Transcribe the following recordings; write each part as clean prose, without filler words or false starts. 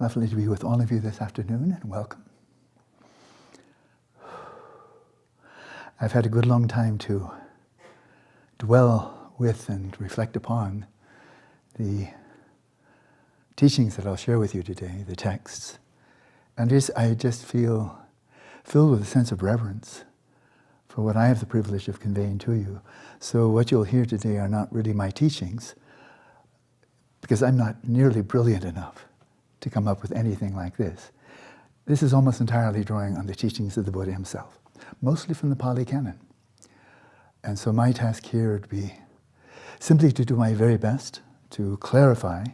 Lovely to be with all of you this afternoon, and welcome. I've had a good long time to dwell with and reflect upon the teachings that I'll share with you today, the texts. And I just feel filled with a sense of reverence for what I have the privilege of conveying to you. So what you'll hear today are not really my teachings, because I'm not nearly brilliant enough to come up with anything like this. This is almost entirely drawing on the teachings of the Buddha himself, mostly from the Pali Canon. And so my task here would be simply to do my very best to clarify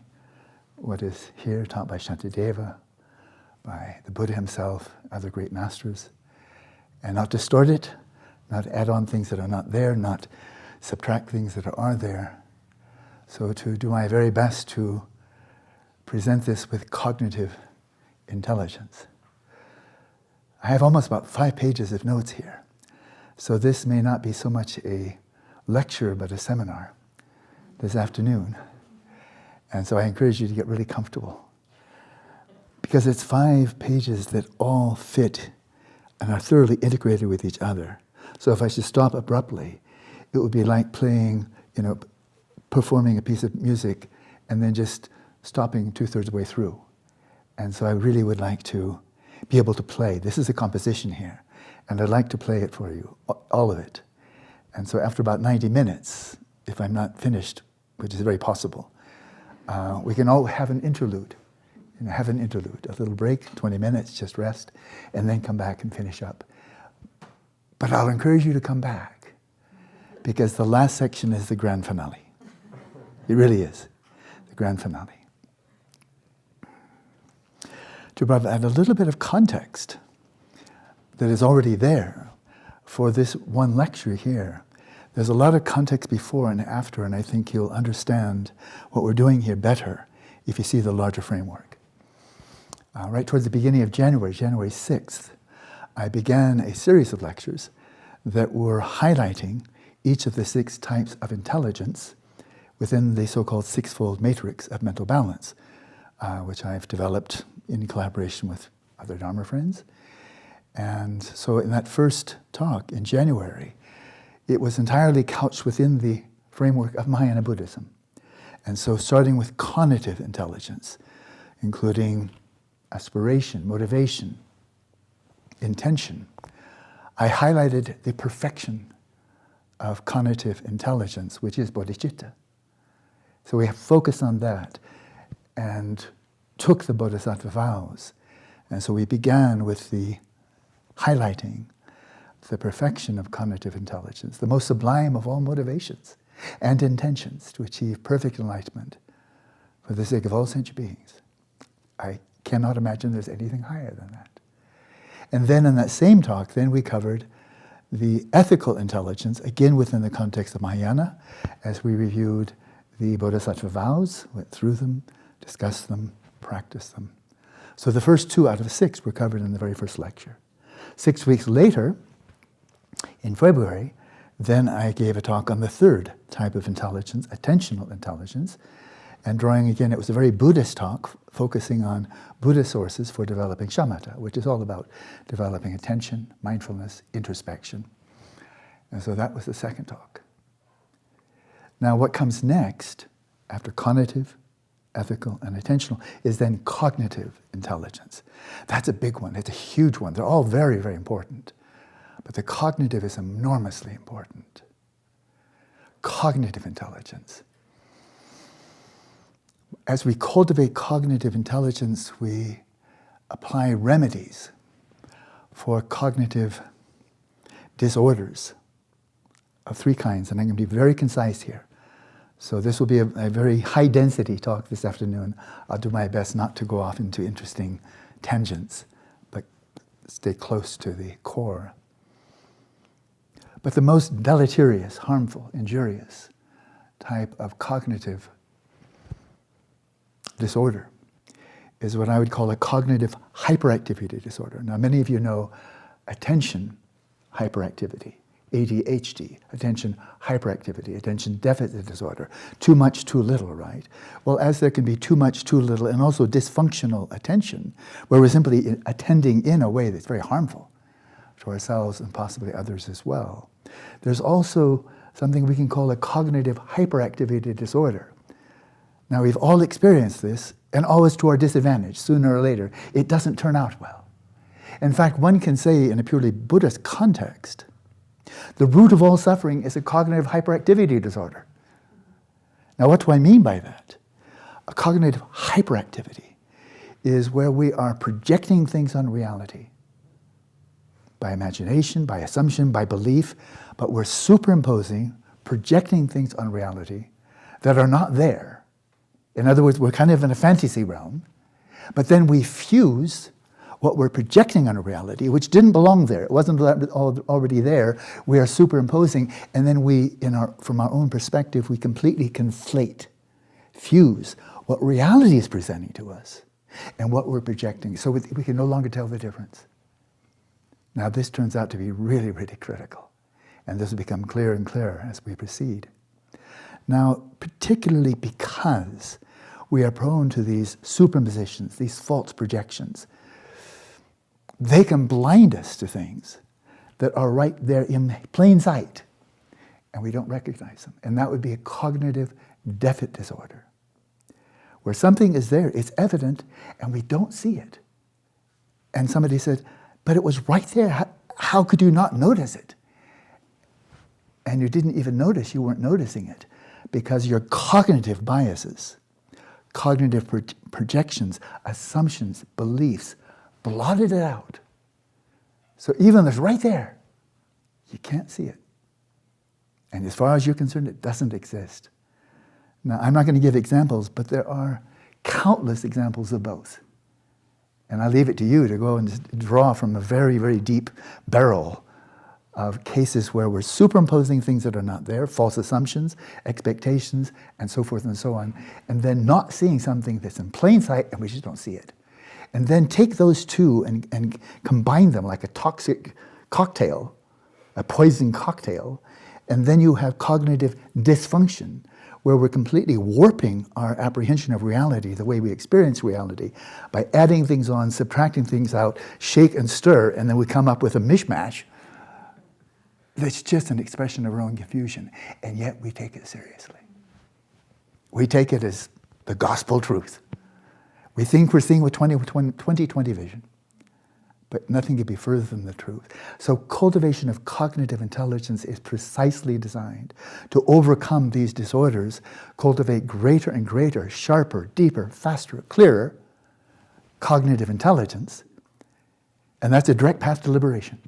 what is here taught by Shantideva, by the Buddha himself, other great masters, and not distort it, not add on things that are not there, not subtract things that are there. So to do my very best to present this with cognitive intelligence. I have almost about 5 pages of notes here. So this may not be so much a lecture, but a seminar this afternoon. And so I encourage you to get really comfortable, because it's 5 pages that all fit and are thoroughly integrated with each other. So if I should stop abruptly, it would be like playing, performing a piece of music and then just stopping 2/3 of the way through. And so I really would like to be able to play. This is a composition here, and I'd like to play it for you, all of it. And so after about 90 minutes, if I'm not finished, which is very possible, we can all have an interlude. A little break, 20 minutes, just rest, and then come back and finish up. But I'll encourage you to come back, because the last section is the grand finale. It really is, the grand finale. To provide a little bit of context that is already there for this one lecture here. There's a lot of context before and after, and I think you'll understand what we're doing here better if you see the larger framework. Right towards the beginning of January 6th, I began a series of lectures that were highlighting each of the 6 types of intelligence within the so-called 6-fold matrix of mental balance, which I've developed in collaboration with other Dharma friends. And so in that first talk in January, it was entirely couched within the framework of Mahayana Buddhism. And so starting with cognitive intelligence, including aspiration, motivation, intention, I highlighted the perfection of cognitive intelligence, which is bodhicitta. So we have focused on that and took the Bodhisattva vows. And so we began with the highlighting the perfection of cognitive intelligence, the most sublime of all motivations and intentions to achieve perfect enlightenment for the sake of all sentient beings. I cannot imagine there's anything higher than that. And then in that same talk, then we covered the ethical intelligence, again within the context of Mahayana, as we reviewed the Bodhisattva vows, went through them, discussed them, practiced them. So the first 2 out of 6 were covered in the very first lecture. 6 weeks later, in February, then I gave a talk on the 3rd type of intelligence, attentional intelligence, and drawing again, it was a very Buddhist talk, focusing on Buddhist sources for developing shamatha, which is all about developing attention, mindfulness, introspection. And so that was the 2nd talk. Now what comes next, after cognitive, ethical, and attentional, is then cognitive intelligence. That's a big one. It's a huge one. They're all very, very important. But the cognitive is enormously important. Cognitive intelligence. As we cultivate cognitive intelligence, we apply remedies for cognitive disorders of 3 kinds, and I'm going to be very concise here. So this will be a very high-density talk this afternoon. I'll do my best not to go off into interesting tangents, but stay close to the core. But the most deleterious, harmful, injurious type of cognitive disorder is what I would call a cognitive hyperactivity disorder. Now, many of you know attention hyperactivity ADHD, attention hyperactivity, attention deficit disorder, too much, too little, right? Well, as there can be too much, too little, and also dysfunctional attention, where we're simply attending in a way that's very harmful to ourselves and possibly others as well. There's also something we can call a cognitive hyperactivity disorder. Now, we've all experienced this, and always to our disadvantage, sooner or later. It doesn't turn out well. In fact, one can say in a purely Buddhist context, the root of all suffering is a cognitive hyperactivity disorder. Now, what do I mean by that? A cognitive hyperactivity is where we are projecting things on reality by imagination, by assumption, by belief, but we're superimposing, projecting things on reality that are not there. In other words, we're kind of in a fantasy realm, but then we fuse what we're projecting on a reality, which didn't belong there. It wasn't already there. We are superimposing, and then from our own perspective, we completely conflate, fuse what reality is presenting to us and what we're projecting. So we can no longer tell the difference. Now, this turns out to be really, really critical, and this will become clearer and clearer as we proceed. Now, particularly because we are prone to these superimpositions, these false projections, they can blind us to things that are right there in plain sight, and we don't recognize them. And that would be a cognitive deficit disorder, where something is there, it's evident, and we don't see it. And somebody said, but it was right there. How could you not notice it? And you didn't even notice you weren't noticing it because your cognitive biases, cognitive projections, assumptions, beliefs, blotted it out. So even though it's right there, you can't see it. And as far as you're concerned, it doesn't exist. Now, I'm not going to give examples, but there are countless examples of both. And I leave it to you to go and draw from a very, very deep barrel of cases where we're superimposing things that are not there, false assumptions, expectations, and so forth and so on, and then not seeing something that's in plain sight and we just don't see it. And then take those two and combine them like a toxic cocktail, a poison cocktail, and then you have cognitive dysfunction, where we're completely warping our apprehension of reality, the way we experience reality, by adding things on, subtracting things out, shake and stir, and then we come up with a mishmash that's just an expression of our own confusion, and yet we take it seriously. We take it as the gospel truth. We think we're seeing with 20/20 vision, but nothing could be further from the truth. So cultivation of cognitive intelligence is precisely designed to overcome these disorders, cultivate greater and greater, sharper, deeper, faster, clearer cognitive intelligence, and that's a direct path to liberation.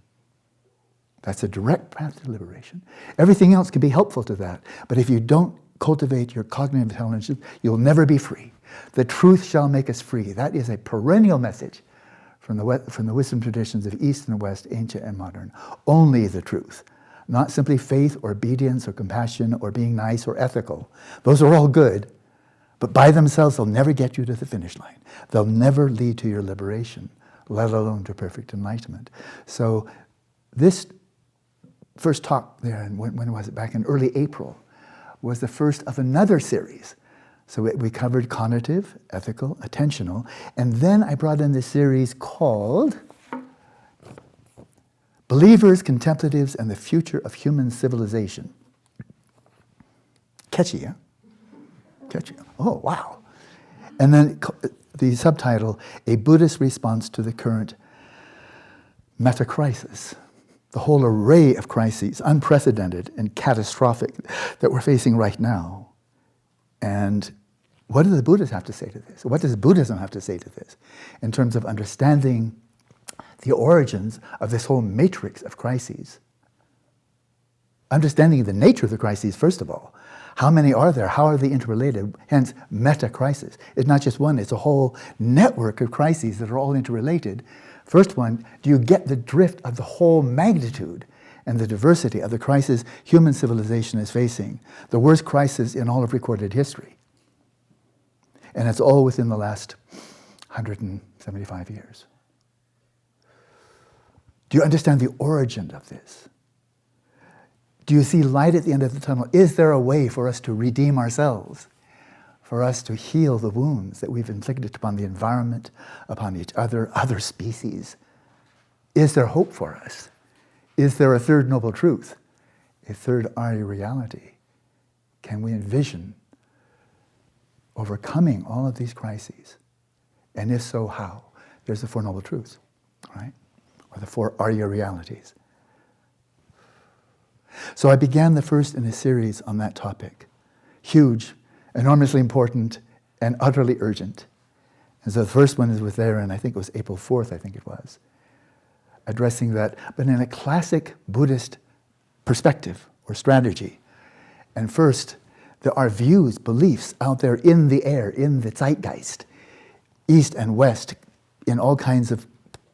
That's a direct path to liberation. Everything else can be helpful to that, but if you don't cultivate your cognitive intelligence, you'll never be free. The truth shall make us free. That is a perennial message from the wisdom traditions of East and West, ancient and modern. Only the truth, not simply faith or obedience or compassion or being nice or ethical. Those are all good, but by themselves, they'll never get you to the finish line. They'll never lead to your liberation, let alone to perfect enlightenment. So this first talk there, and when was it? Back in early April, was the first of another series. So we covered cognitive, ethical, attentional, and then I brought in this series called Believers, Contemplatives, and the Future of Human Civilization. Catchy, huh? Catchy. Oh, wow. And then the subtitle, A Buddhist Response to the Current Meta-Crisis. The whole array of crises, unprecedented and catastrophic, that we're facing right now. And what do the Buddhists have to say to this? What does Buddhism have to say to this in terms of understanding the origins of this whole matrix of crises? Understanding the nature of the crises, first of all. How many are there? How are they interrelated? Hence, meta-crisis. It's not just one, it's a whole network of crises that are all interrelated. First one, do you get the drift of the whole magnitude and the diversity of the crisis human civilization is facing? The worst crisis in all of recorded history. And it's all within the last 175 years. Do you understand the origin of this? Do you see light at the end of the tunnel? Is there a way for us to redeem ourselves? For us to heal the wounds that we've inflicted upon the environment, upon each other species? Is there hope for us? Is there a third noble truth? A third Arya reality? Can we envision overcoming all of these crises? And if so, how? There's the Four Noble Truths, right? Or the Four Arya realities. So I began the first in a series on that topic. Huge, enormously important, and utterly urgent. And so the first one was there, and I think it was April 4th, I think it was, addressing that, but in a classic Buddhist perspective or strategy. And first, there are views, beliefs out there in the air, in the zeitgeist, east and west, in all kinds of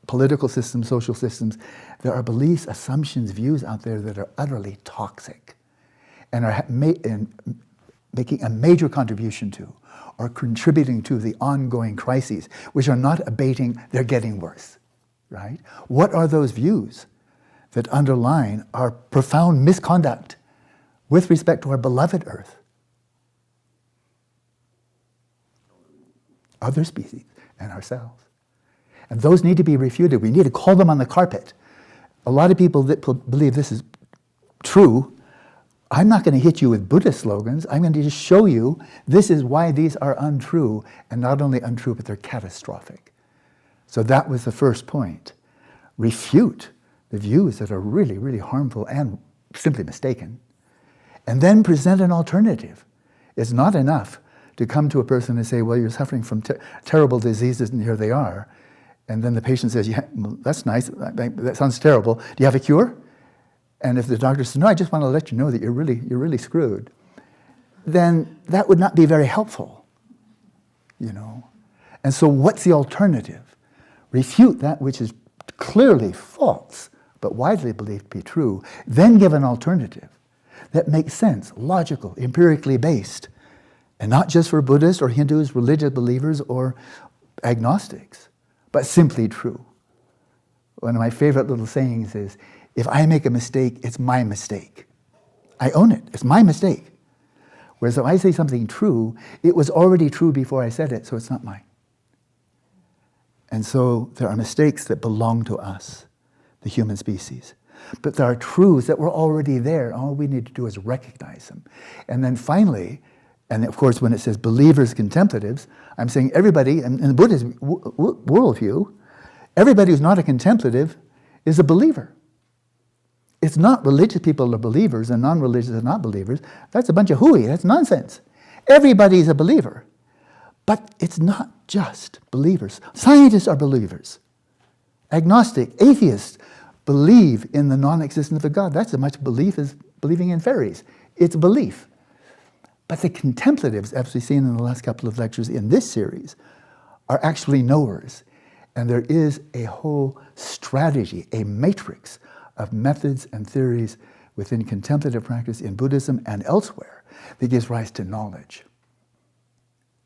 political systems, social systems. There are beliefs, assumptions, views out there that are utterly toxic and are making a major contribution to or contributing to the ongoing crises, which are not abating, they're getting worse, right? What are those views that underline our profound misconduct with respect to our beloved Earth, other species, and ourselves? And those need to be refuted. We need to call them on the carpet. A lot of people that believe this is true, I'm not going to hit you with Buddhist slogans. I'm going to just show you this is why these are untrue, and not only untrue, but they're catastrophic. So that was the first point. Refute the views that are really, really harmful and simply mistaken. And then present an alternative. It's not enough to come to a person and say, well, you're suffering from terrible diseases, and here they are. And then the patient says, yeah, well, that's nice, that sounds terrible. Do you have a cure? And if the doctor says, no, I just want to let you know that you're really screwed, then that would not be very helpful, you know. And so what's the alternative? Refute that which is clearly false, but widely believed to be true, then give an alternative that makes sense, logical, empirically based, and not just for Buddhists or Hindus, religious believers, or agnostics, but simply true. One of my favorite little sayings is, if I make a mistake, it's my mistake. I own it. It's my mistake. Whereas if I say something true, it was already true before I said it, so it's not mine. And so there are mistakes that belong to us, the human species. But there are truths that were already there. All we need to do is recognize them. And then finally, and of course when it says believers, contemplatives, I'm saying everybody, in the Buddhist worldview, everybody who's not a contemplative is a believer. It's not religious people are believers and non-religious are not believers. That's a bunch of hooey. That's nonsense. Everybody's a believer. But it's not just believers. Scientists are believers. Agnostic, atheists believe in the non-existence of a God. That's as much belief as believing in fairies. It's belief. But the contemplatives, as we've seen in the last couple of lectures in this series, are actually knowers. And there is a whole strategy, a matrix of methods and theories within contemplative practice in Buddhism and elsewhere that gives rise to knowledge.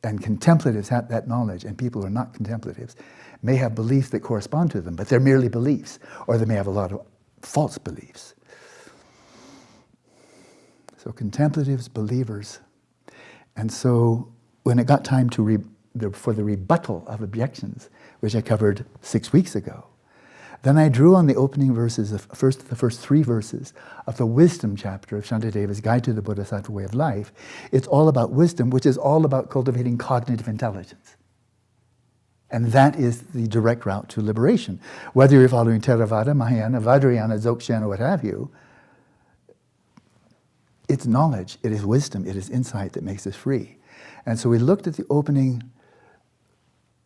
And contemplatives have that knowledge, and people who are not contemplatives may have beliefs that correspond to them, but they're merely beliefs, or they may have a lot of false beliefs. So contemplatives, believers. And so when it got time to for the rebuttal of objections, which I covered 6 weeks ago, then I drew on the opening verses, the first 3 verses of the wisdom chapter of Shantideva's Guide to the Bodhisattva Way of Life. It's all about wisdom, which is all about cultivating cognitive intelligence. And that is the direct route to liberation. Whether you're following Theravada, Mahayana, Vajrayana, Dzogchen, or what have you, it's knowledge, it is wisdom, it is insight that makes us free. And so we looked at the opening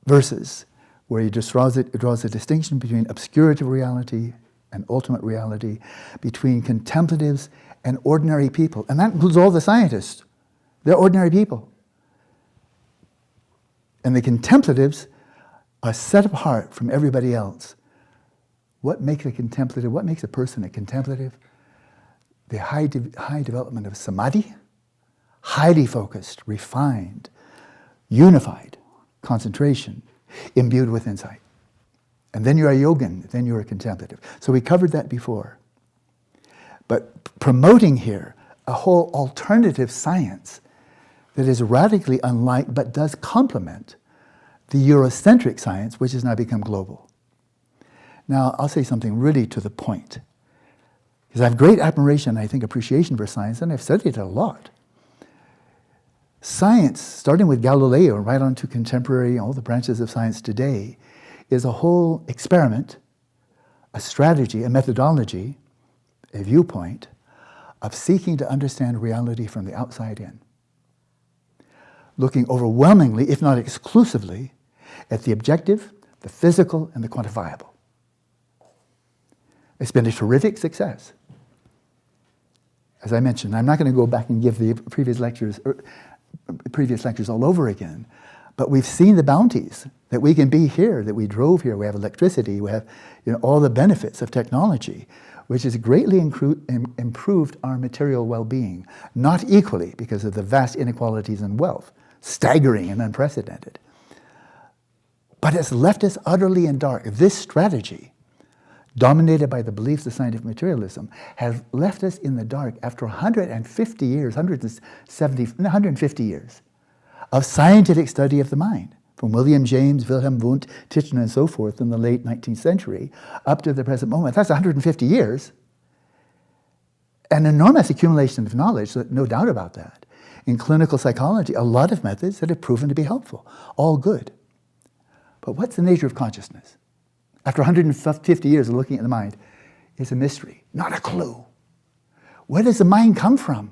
verses where he just draws a distinction between obscurative reality and ultimate reality, between contemplatives and ordinary people. And that includes all the scientists. They're ordinary people. And the contemplatives are set apart from everybody else. What makes a contemplative, what makes a person a contemplative? The high development of samadhi, highly focused, refined, unified concentration, imbued with insight. And then you're a yogin, then you're a contemplative. So we covered that before. but promoting here a whole alternative science that is radically unlike but does complement the Eurocentric science, which has now become global. Now, I'll say something really to the point, because I have great admiration, I think, appreciation for science, and I've studied it a lot. Science, starting with Galileo right on to contemporary, all the branches of science today, is a whole experiment, a strategy, a methodology, a viewpoint of seeking to understand reality from the outside in, looking overwhelmingly, if not exclusively, at the objective, the physical, and the quantifiable. It's been a terrific success. As I mentioned, I'm not going to go back and give the previous lectures all over again, but we've seen the bounties that we can be here, that we drove here. We have electricity, we have all the benefits of technology, which has greatly improved our material well-being, not equally because of the vast inequalities in wealth, staggering and unprecedented. But it's left us utterly in dark. This strategy, dominated by the beliefs of scientific materialism, has left us in the dark after 150 years, 150 years of scientific study of the mind, from William James, Wilhelm Wundt, Titchener, and so forth in the late 19th century up to the present moment. That's 150 years. An enormous accumulation of knowledge, no doubt about that. In clinical psychology, a lot of methods that have proven to be helpful, all good. But what's the nature of consciousness? After 150 years of looking at the mind, it's a mystery, not a clue. Where does the mind come from?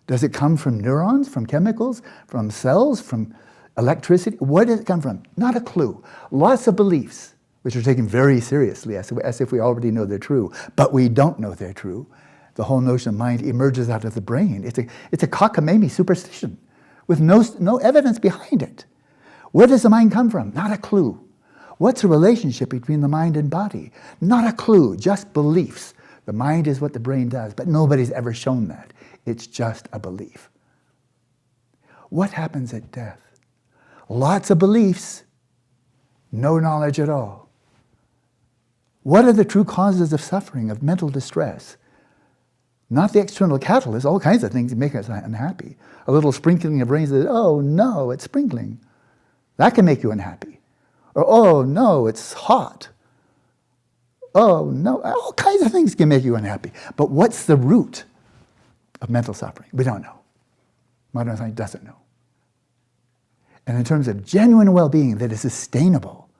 Does it come from neurons, from chemicals, from cells, from electricity? Where does it come from? Not a clue. Lots of beliefs, which are taken very seriously, as if we already know they're true, but we don't know they're true. The whole notion of mind emerges out of the brain. It's a cockamamie superstition with no evidence behind it. Where does the mind come from? Not a clue. What's the relationship between the mind and body? Not a clue, just beliefs. The mind is what the brain does, but nobody's ever shown that. It's just a belief. What happens at death? Lots of beliefs, no knowledge at all. What are the true causes of suffering, of mental distress? Not the external catalyst, all kinds of things that make us unhappy. A little sprinkling of rain says, oh no, it's sprinkling. That can make you unhappy. Or, oh no, it's hot. Oh no, all kinds of things can make you unhappy. But what's the root of mental suffering? We don't know. Modern science doesn't know. And in terms of genuine well-being that is sustainable,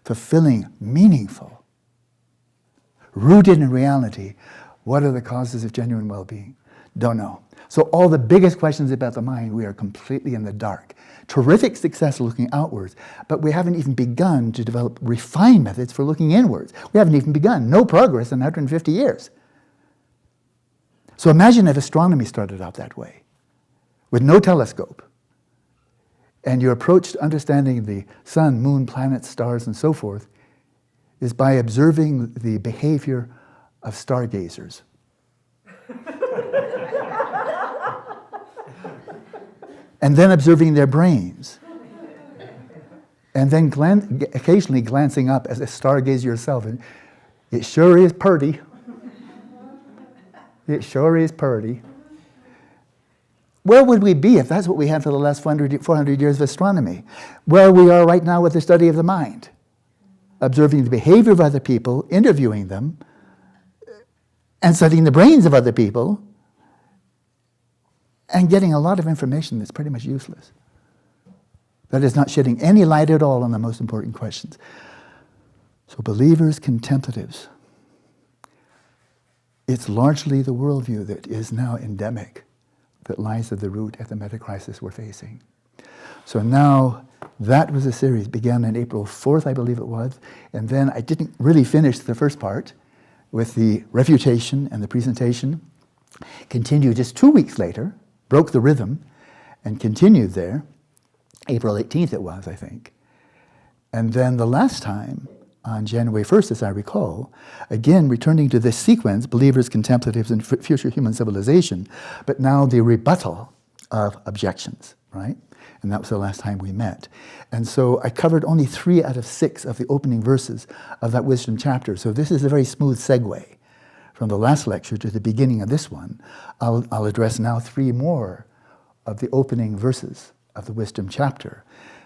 fulfilling, meaningful, rooted in reality, what are the causes of genuine well-being? Don't know. So all the biggest questions about the mind, we are completely in the dark. Terrific success looking outwards, but we haven't even begun to develop refined methods for looking inwards. We haven't even begun. No progress in 150 years. So imagine if astronomy started out that way, with no telescope, and your approach to understanding the sun, moon, planets, stars, and so forth is by observing the behavior of stargazers. And then observing their brains. And then occasionally glancing up as a stargazer yourself. And it sure is purty. It sure is purty. Where would we be if that's what we had for the last 400 years of astronomy? Where we are right now with the study of the mind. Observing the behavior of other people, interviewing them, and studying the brains of other people, and getting a lot of information that's pretty much useless. That is not shedding any light at all on the most important questions. So believers, contemplatives, it's largely the worldview that is now endemic, that lies at the root at the meta-crisis we're facing. So now, that was a series, began on April 4th, I believe it was, and then I didn't really finish the first part with the refutation and the presentation. Continued just 2 weeks later, broke the rhythm, and continued there. April 18th it was, I think. And then the last time, on January 1st, as I recall, again returning to this sequence, believers, contemplatives, and future human civilization, but now the rebuttal of objections, right? And that was the last time we met. And so I covered only 3 out of 6 of the opening verses of that wisdom chapter. So this is a very smooth segue from the last lecture to the beginning of this one, I'll address now 3 more of the opening verses of the wisdom chapter.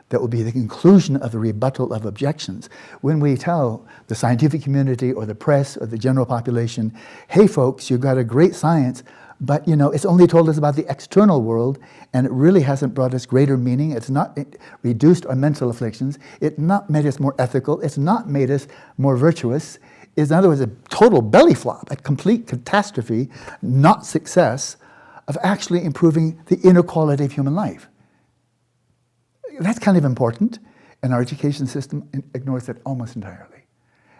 That will be the conclusion of the rebuttal of objections. When we tell the scientific community or the press or the general population, hey folks, you've got a great science, but it's only told us about the external world, and it really hasn't brought us greater meaning. It's not reduced our mental afflictions. It's not made us more ethical. It's not made us more virtuous. It's, in other words, a total belly flop, a complete catastrophe, not success, of actually improving the inner quality of human life. That's kind of important, and our education system ignores that almost entirely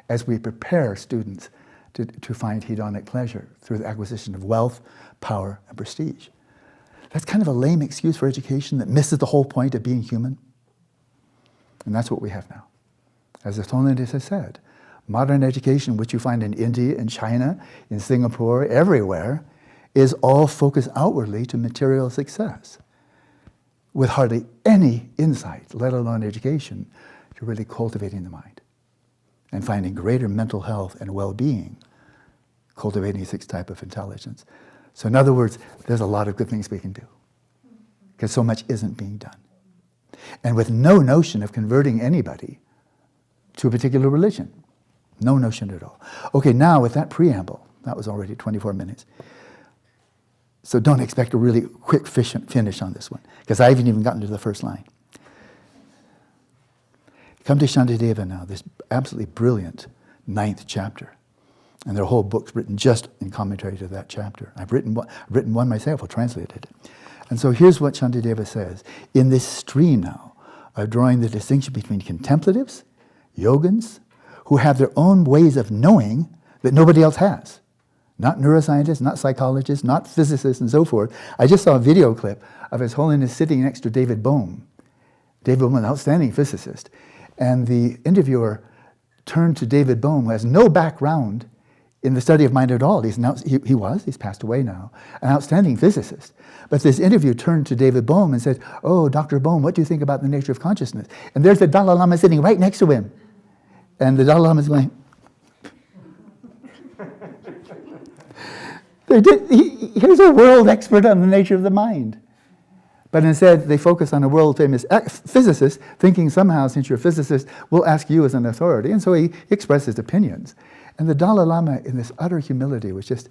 as we prepare students to find hedonic pleasure through the acquisition of wealth, power, and prestige. That's kind of a lame excuse for education that misses the whole point of being human. And that's what we have now. As the Tonliness has said, modern education, which you find in India, in China, in Singapore, everywhere, is all focused outwardly to material success, with hardly any insight, let alone education, to really cultivating the mind and finding greater mental health and well-being, cultivating 6 type of intelligence. So in other words, there's a lot of good things we can do because so much isn't being done. And with no notion of converting anybody to a particular religion. No notion at all. Okay, now with that preamble, that was already 24 minutes. So don't expect a really quick finish on this one, because I haven't even gotten to the first line. Come to Shantideva now, this absolutely brilliant 9th chapter. And there are whole books written just in commentary to that chapter. I've written one myself, I translated it. And so here's what Shantideva says. In this stream now of drawing the distinction between contemplatives, yogins, who have their own ways of knowing that nobody else has. Not neuroscientists, not psychologists, not physicists, and so forth. I just saw a video clip of His Holiness sitting next to David Bohm. David Bohm, an outstanding physicist. And the interviewer turned to David Bohm, who has no background in the study of mind at all. He's passed away now, an outstanding physicist. But this interview turned to David Bohm and said, oh, Dr. Bohm, what do you think about the nature of consciousness? And there's the Dalai Lama sitting right next to him. And the Dalai Lama is going, here's a world expert on the nature of the mind. But instead, they focus on a world-famous physicist, thinking somehow, since you're a physicist, we'll ask you as an authority. And so he expressed his opinions. And the Dalai Lama, in this utter humility, was just...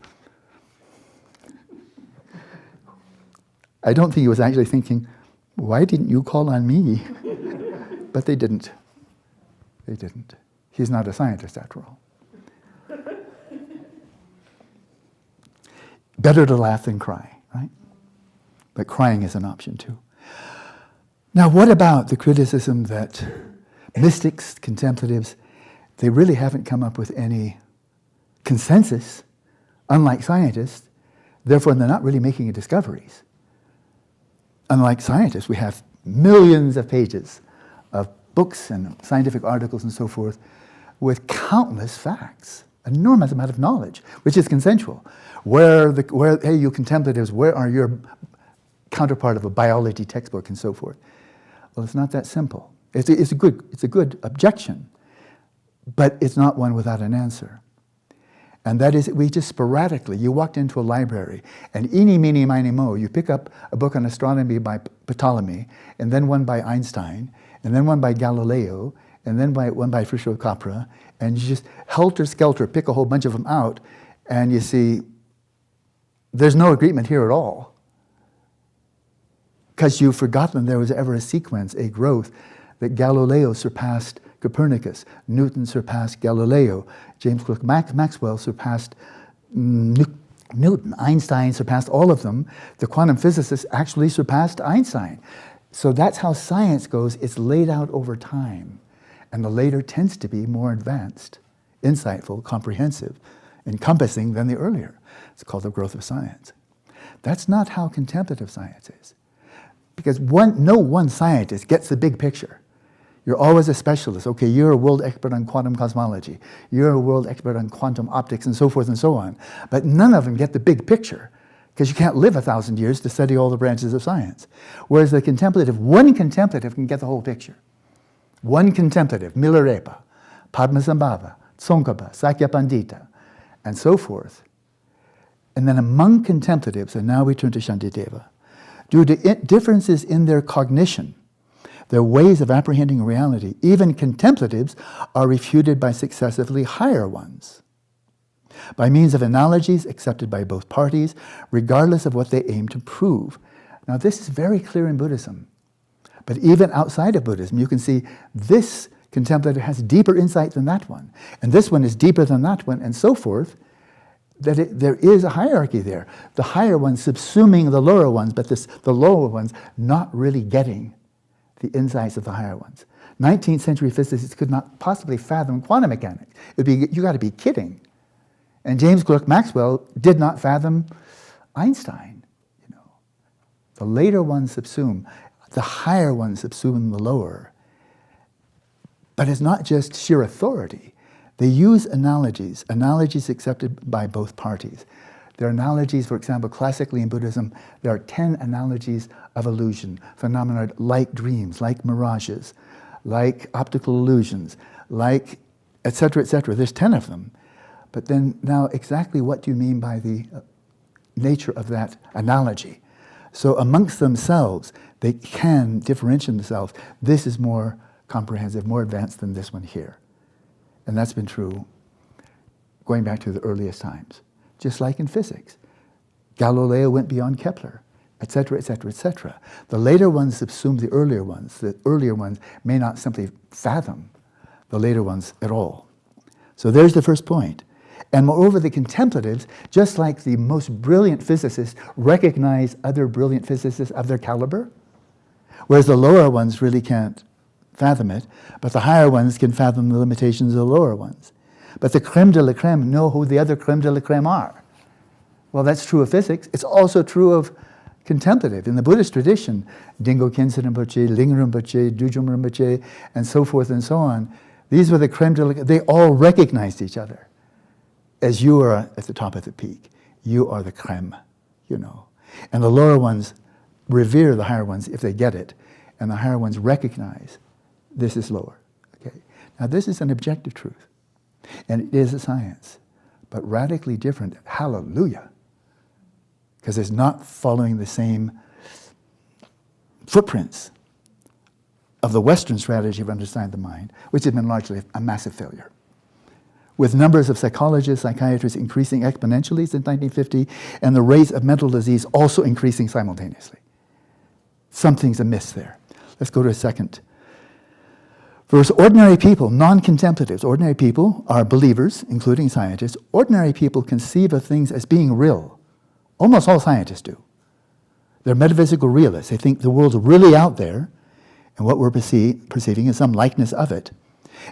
I don't think he was actually thinking, why didn't you call on me? But they didn't. They didn't. He's not a scientist, after all. Better to laugh than cry, right? But crying is an option too. Now, what about the criticism that mystics, contemplatives, they really haven't come up with any consensus, unlike scientists, therefore they're not really making discoveries. Unlike scientists, we have millions of pages of books and scientific articles and so forth with countless facts, enormous amount of knowledge, which is consensual. Hey, you contemplatives, where are your counterpart of a biology textbook and so forth? Well, it's not that simple. It's a good objection, but it's not one without an answer. And that is, we just sporadically, you walked into a library, and eeny, meeny, miny, mo, you pick up a book on astronomy by Ptolemy, and then one by Einstein, and then one by Galileo, and then one by Frischio Capra, and you just helter-skelter pick a whole bunch of them out, and you see, there's no agreement here at all. Because you've forgotten there was ever a sequence, a growth, that Galileo surpassed Copernicus, Newton surpassed Galileo, James Clerk Maxwell surpassed Newton, Einstein surpassed all of them. The quantum physicists actually surpassed Einstein. So that's how science goes. It's laid out over time. And the later tends to be more advanced, insightful, comprehensive, encompassing than the earlier. It's called the growth of science. That's not how contemplative science is. Because no one scientist gets the big picture. You're always a specialist. Okay, you're a world expert on quantum cosmology. You're a world expert on quantum optics and so forth and so on. But none of them get the big picture because you can't live 1,000 years to study all the branches of science. Whereas the contemplative, one contemplative can get the whole picture. One contemplative, Milarepa, Padmasambhava, Tsongkhapa, Sakya Pandita, and so forth, And then among contemplatives, and now we turn to Shantideva, due to differences in their cognition, their ways of apprehending reality, even contemplatives are refuted by successively higher ones, by means of analogies accepted by both parties, regardless of what they aim to prove. Now, this is very clear in Buddhism. But even outside of Buddhism, you can see this contemplative has deeper insight than that one. And this one is deeper than that one, and so forth, that there is a hierarchy there. The higher ones subsuming the lower ones, but the lower ones not really getting the insights of the higher ones. 19th century physicists could not possibly fathom quantum mechanics. You got to be kidding. And James Clerk Maxwell did not fathom Einstein. The later ones subsume, the higher ones subsume the lower. But it's not just sheer authority. They use analogies accepted by both parties. There are analogies, for example, classically in Buddhism, there are 10 analogies of illusion, phenomena like dreams, like mirages, like optical illusions, like et cetera, et cetera. There's 10 of them. But then now exactly what do you mean by the nature of that analogy? So amongst themselves, they can differentiate themselves. This is more comprehensive, more advanced than this one here. And that's been true going back to the earliest times. Just like in physics. Galileo went beyond Kepler, et cetera, et cetera, et cetera. The later ones subsume the earlier ones. The earlier ones may not simply fathom the later ones at all. So there's the first point. And moreover, the contemplatives, just like the most brilliant physicists, recognize other brilliant physicists of their caliber, whereas the lower ones really can't fathom it, but the higher ones can fathom the limitations of the lower ones. But the creme de la creme know who the other creme de la creme are. Well, that's true of physics. It's also true of contemplative. In the Buddhist tradition, Dingo Khyentse Rinpoche, Ling Rinpoche, Dujum Rinpoche, and so forth and so on, these were the creme de la creme. They all recognized each other as you are at the top of the peak. You are the creme, And the lower ones revere the higher ones if they get it, and the higher ones recognize this is lower. Okay. Now this is an objective truth, and it is a science, but radically different. Hallelujah. Because it's not following the same footprints of the Western strategy of understanding the mind, which has been largely a massive failure. With numbers of psychologists, psychiatrists increasing exponentially since 1950, and the rates of mental disease also increasing simultaneously. Something's amiss there. Let's go to a second. Verse, ordinary people, non-contemplatives, ordinary people are believers, including scientists. Ordinary people conceive of things as being real. Almost all scientists do. They're metaphysical realists. They think the world's really out there, and what we're perceiving is some likeness of it.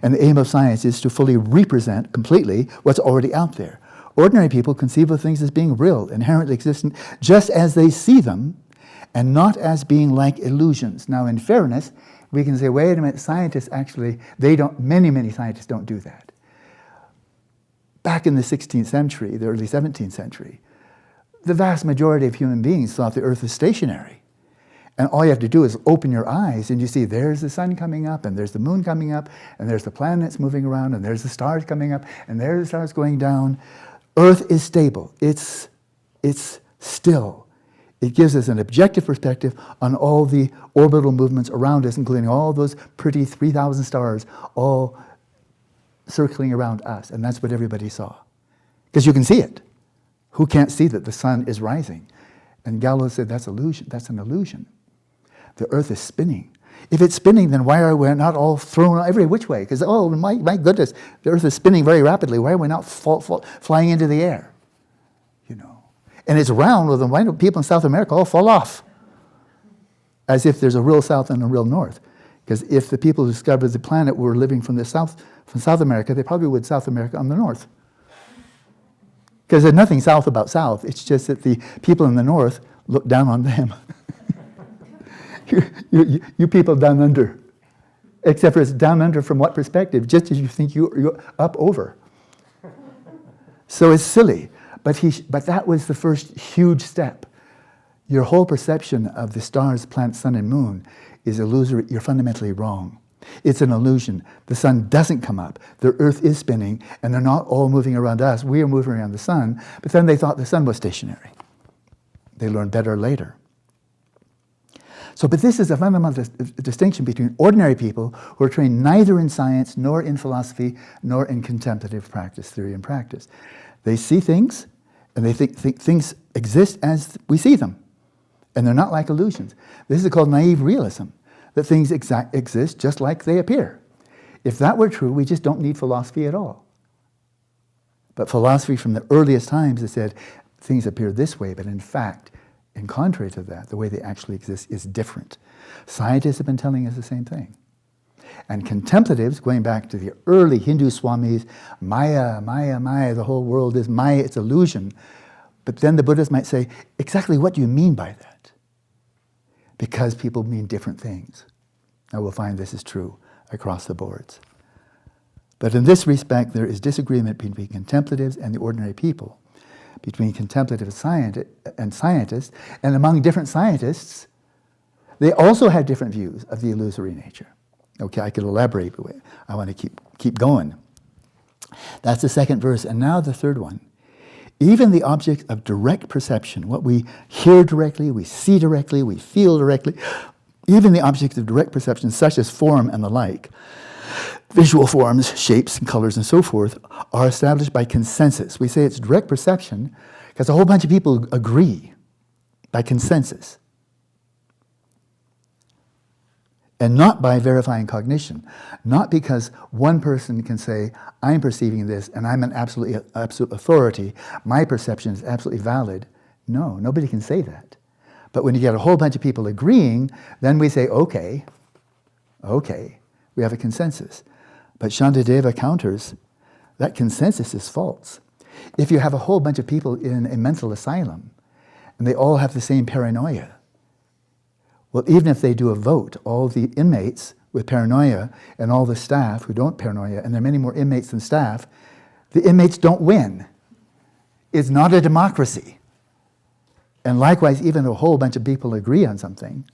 And the aim of science is to fully represent completely what's already out there. Ordinary people conceive of things as being real, inherently existent, just as they see them, and not as being like illusions. Now, in fairness, we can say, wait a minute, scientists actually, many scientists don't do that. Back in the 16th century, the early 17th century, the vast majority of human beings thought the earth is stationary. And all you have to do is open your eyes and you see there's the sun coming up, and there's the moon coming up, and there's the planets moving around, and there's the stars coming up, and there's the stars going down. Earth is stable. It's still. It gives us an objective perspective on all the orbital movements around us, including all those pretty 3,000 stars all circling around us. And that's what everybody saw. Because you can see it. Who can't see that the sun is rising? And Galileo said that's illusion. That's an illusion. The earth is spinning. If it's spinning, then why are we not all thrown every which way? Because, oh, my goodness, the earth is spinning very rapidly. Why are we not flying into the air? And it's round, well, then why don't people in South America all fall off? As if there's a real south and a real north. Because if the people who discovered the planet were living from South America, they probably would South America on the north. Because there's nothing south about south. It's just that the people in the north look down on them. you people down under. Except for it's down under from what perspective? Just as you think you're up over. So it's silly. But that was the first huge step. Your whole perception of the stars, planets, sun, and moon is illusory. You're fundamentally wrong. It's an illusion. The sun doesn't come up. The earth is spinning, and they're not all moving around us. We are moving around the sun, but then they thought the sun was stationary. They learned better later. But this is a fundamental distinction between ordinary people who are trained neither in science, nor in philosophy, nor in contemplative practice, theory and practice. They see things, and they think things exist as we see them. And they're not like illusions. This is called naive realism, that things exist just like they appear. If that were true, we just don't need philosophy at all. But philosophy from the earliest times has said things appear this way, but in fact, in contrary to that, the way they actually exist is different. Scientists have been telling us the same thing. And contemplatives, going back to the early Hindu swamis, Maya, Maya, Maya, the whole world is Maya, it's illusion. But then the Buddhists might say, exactly what do you mean by that? Because people mean different things. And we'll find this is true across the boards. But in this respect, there is disagreement between contemplatives and the ordinary people, between contemplative and scientists, and among different scientists, they also have different views of the illusory nature. Okay, I could elaborate, but I want to keep going. That's the second verse, and now the third one. Even the objects of direct perception, what we hear directly, we see directly, we feel directly, even the objects of direct perception, such as form and the like, visual forms, shapes and colors and so forth, are established by consensus. We say it's direct perception because a whole bunch of people agree by consensus. And not by verifying cognition. Not because one person can say, I'm perceiving this and I'm an absolute authority, my perception is absolutely valid. No, nobody can say that. But when you get a whole bunch of people agreeing, then we say, okay, we have a consensus. But Shantideva counters, that consensus is false. If you have a whole bunch of people in a mental asylum, and they all have the same paranoia, well, even if they do a vote, all the inmates with paranoia and all the staff who don't paranoia, and there are many more inmates than staff, the inmates don't win. It's not a democracy. And likewise, even a whole bunch of people agree on something,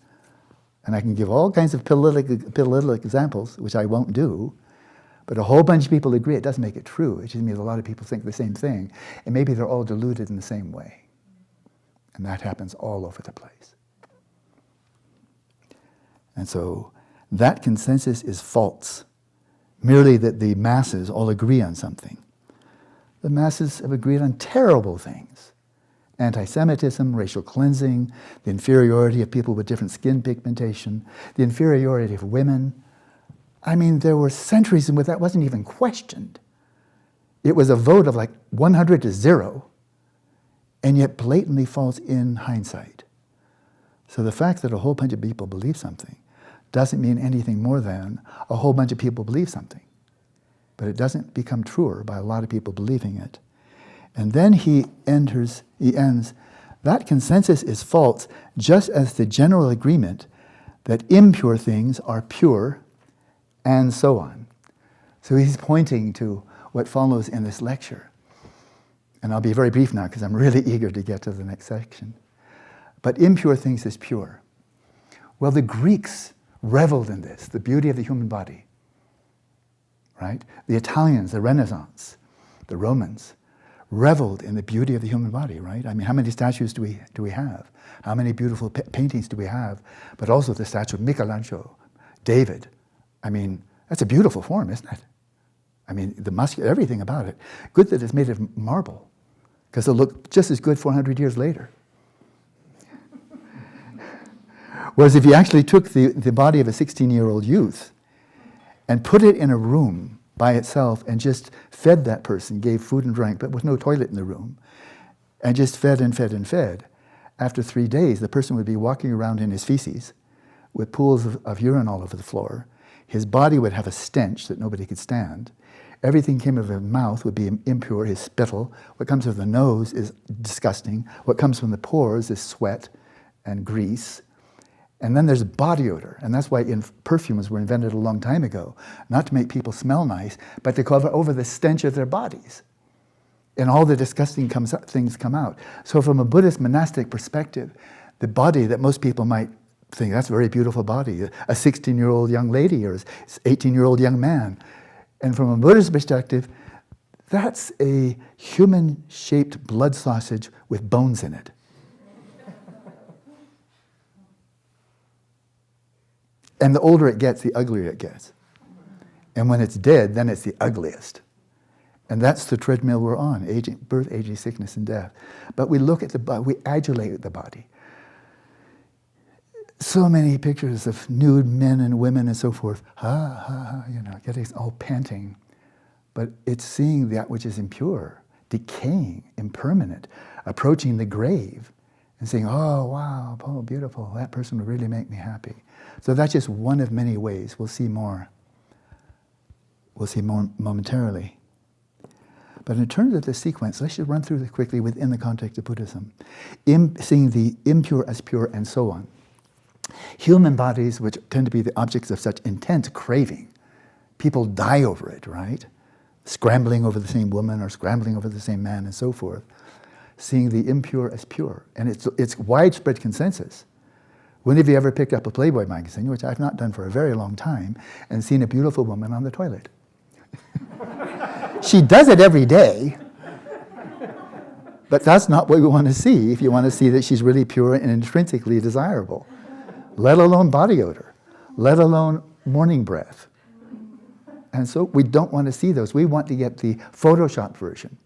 and I can give all kinds of political examples, which I won't do, but a whole bunch of people agree, it doesn't make it true. It just means a lot of people think the same thing, and maybe they're all deluded in the same way. And that happens all over the place. And so that consensus is false, merely that the masses all agree on something. The masses have agreed on terrible things. Anti-Semitism, racial cleansing, the inferiority of people with different skin pigmentation, the inferiority of women. I mean, there were centuries in which that wasn't even questioned. It was a vote of like 100 to 0, and yet blatantly false in hindsight. So the fact that a whole bunch of people believe something doesn't mean anything more than a whole bunch of people believe something. But it doesn't become truer by a lot of people believing it. And then he ends, that consensus is false, just as the general agreement that impure things are pure, and so on. So he's pointing to what follows in this lecture. And I'll be very brief now because I'm really eager to get to the next section. But impure things is pure. Well, the Greeks reveled in this, the beauty of the human body. Right? The Italians, the Renaissance, the Romans, reveled in the beauty of the human body, right? I mean, how many statues do we have? How many beautiful paintings do we have? But also the statue of Michelangelo, David. I mean, that's a beautiful form, isn't it? I mean, the muscular, everything about it. Good that it's made of marble, because it'll look just as good 400 years later. Whereas if you actually took the body of a 16-year-old youth and put it in a room by itself and just fed that person, gave food and drink, but with no toilet in the room, and just fed and fed and fed, after 3 days, the person would be walking around in his feces with pools of urine all over the floor. His body would have a stench that nobody could stand. Everything came out of his mouth would be impure, his spittle. What comes out of the nose is disgusting. What comes from the pores is sweat and grease. And then there's body odor, and that's why perfumes were invented a long time ago, not to make people smell nice, but to cover over the stench of their bodies. And all the disgusting things come out. So from a Buddhist monastic perspective, the body that most people might think that's a very beautiful body, a 16-year-old young lady or an 18-year-old young man. And from a Buddhist perspective, that's a human-shaped blood sausage with bones in it. And the older it gets, the uglier it gets. And when it's dead, then it's the ugliest. And that's the treadmill we're on, aging, birth, aging, sickness, and death. But we look at the body, we adulate the body. So many pictures of nude men and women and so forth, getting all panting. But it's seeing that which is impure, decaying, impermanent, approaching the grave, and saying, oh, wow, oh, beautiful, that person would really make me happy. So that's just one of many ways. We'll see more. We'll see more momentarily. But in terms of the sequence, let's just run through this quickly within the context of Buddhism. Seeing the impure as pure and so on. Human bodies, which tend to be the objects of such intense craving, people die over it, right? Scrambling over the same woman or scrambling over the same man and so forth. Seeing the impure as pure. And it's widespread consensus. When have you ever picked up a Playboy magazine, which I've not done for a very long time, and seen a beautiful woman on the toilet? She does it every day, but that's not what we want to see if you want to see that she's really pure and intrinsically desirable, let alone body odor, let alone morning breath. And so we don't want to see those. We want to get the Photoshopped version,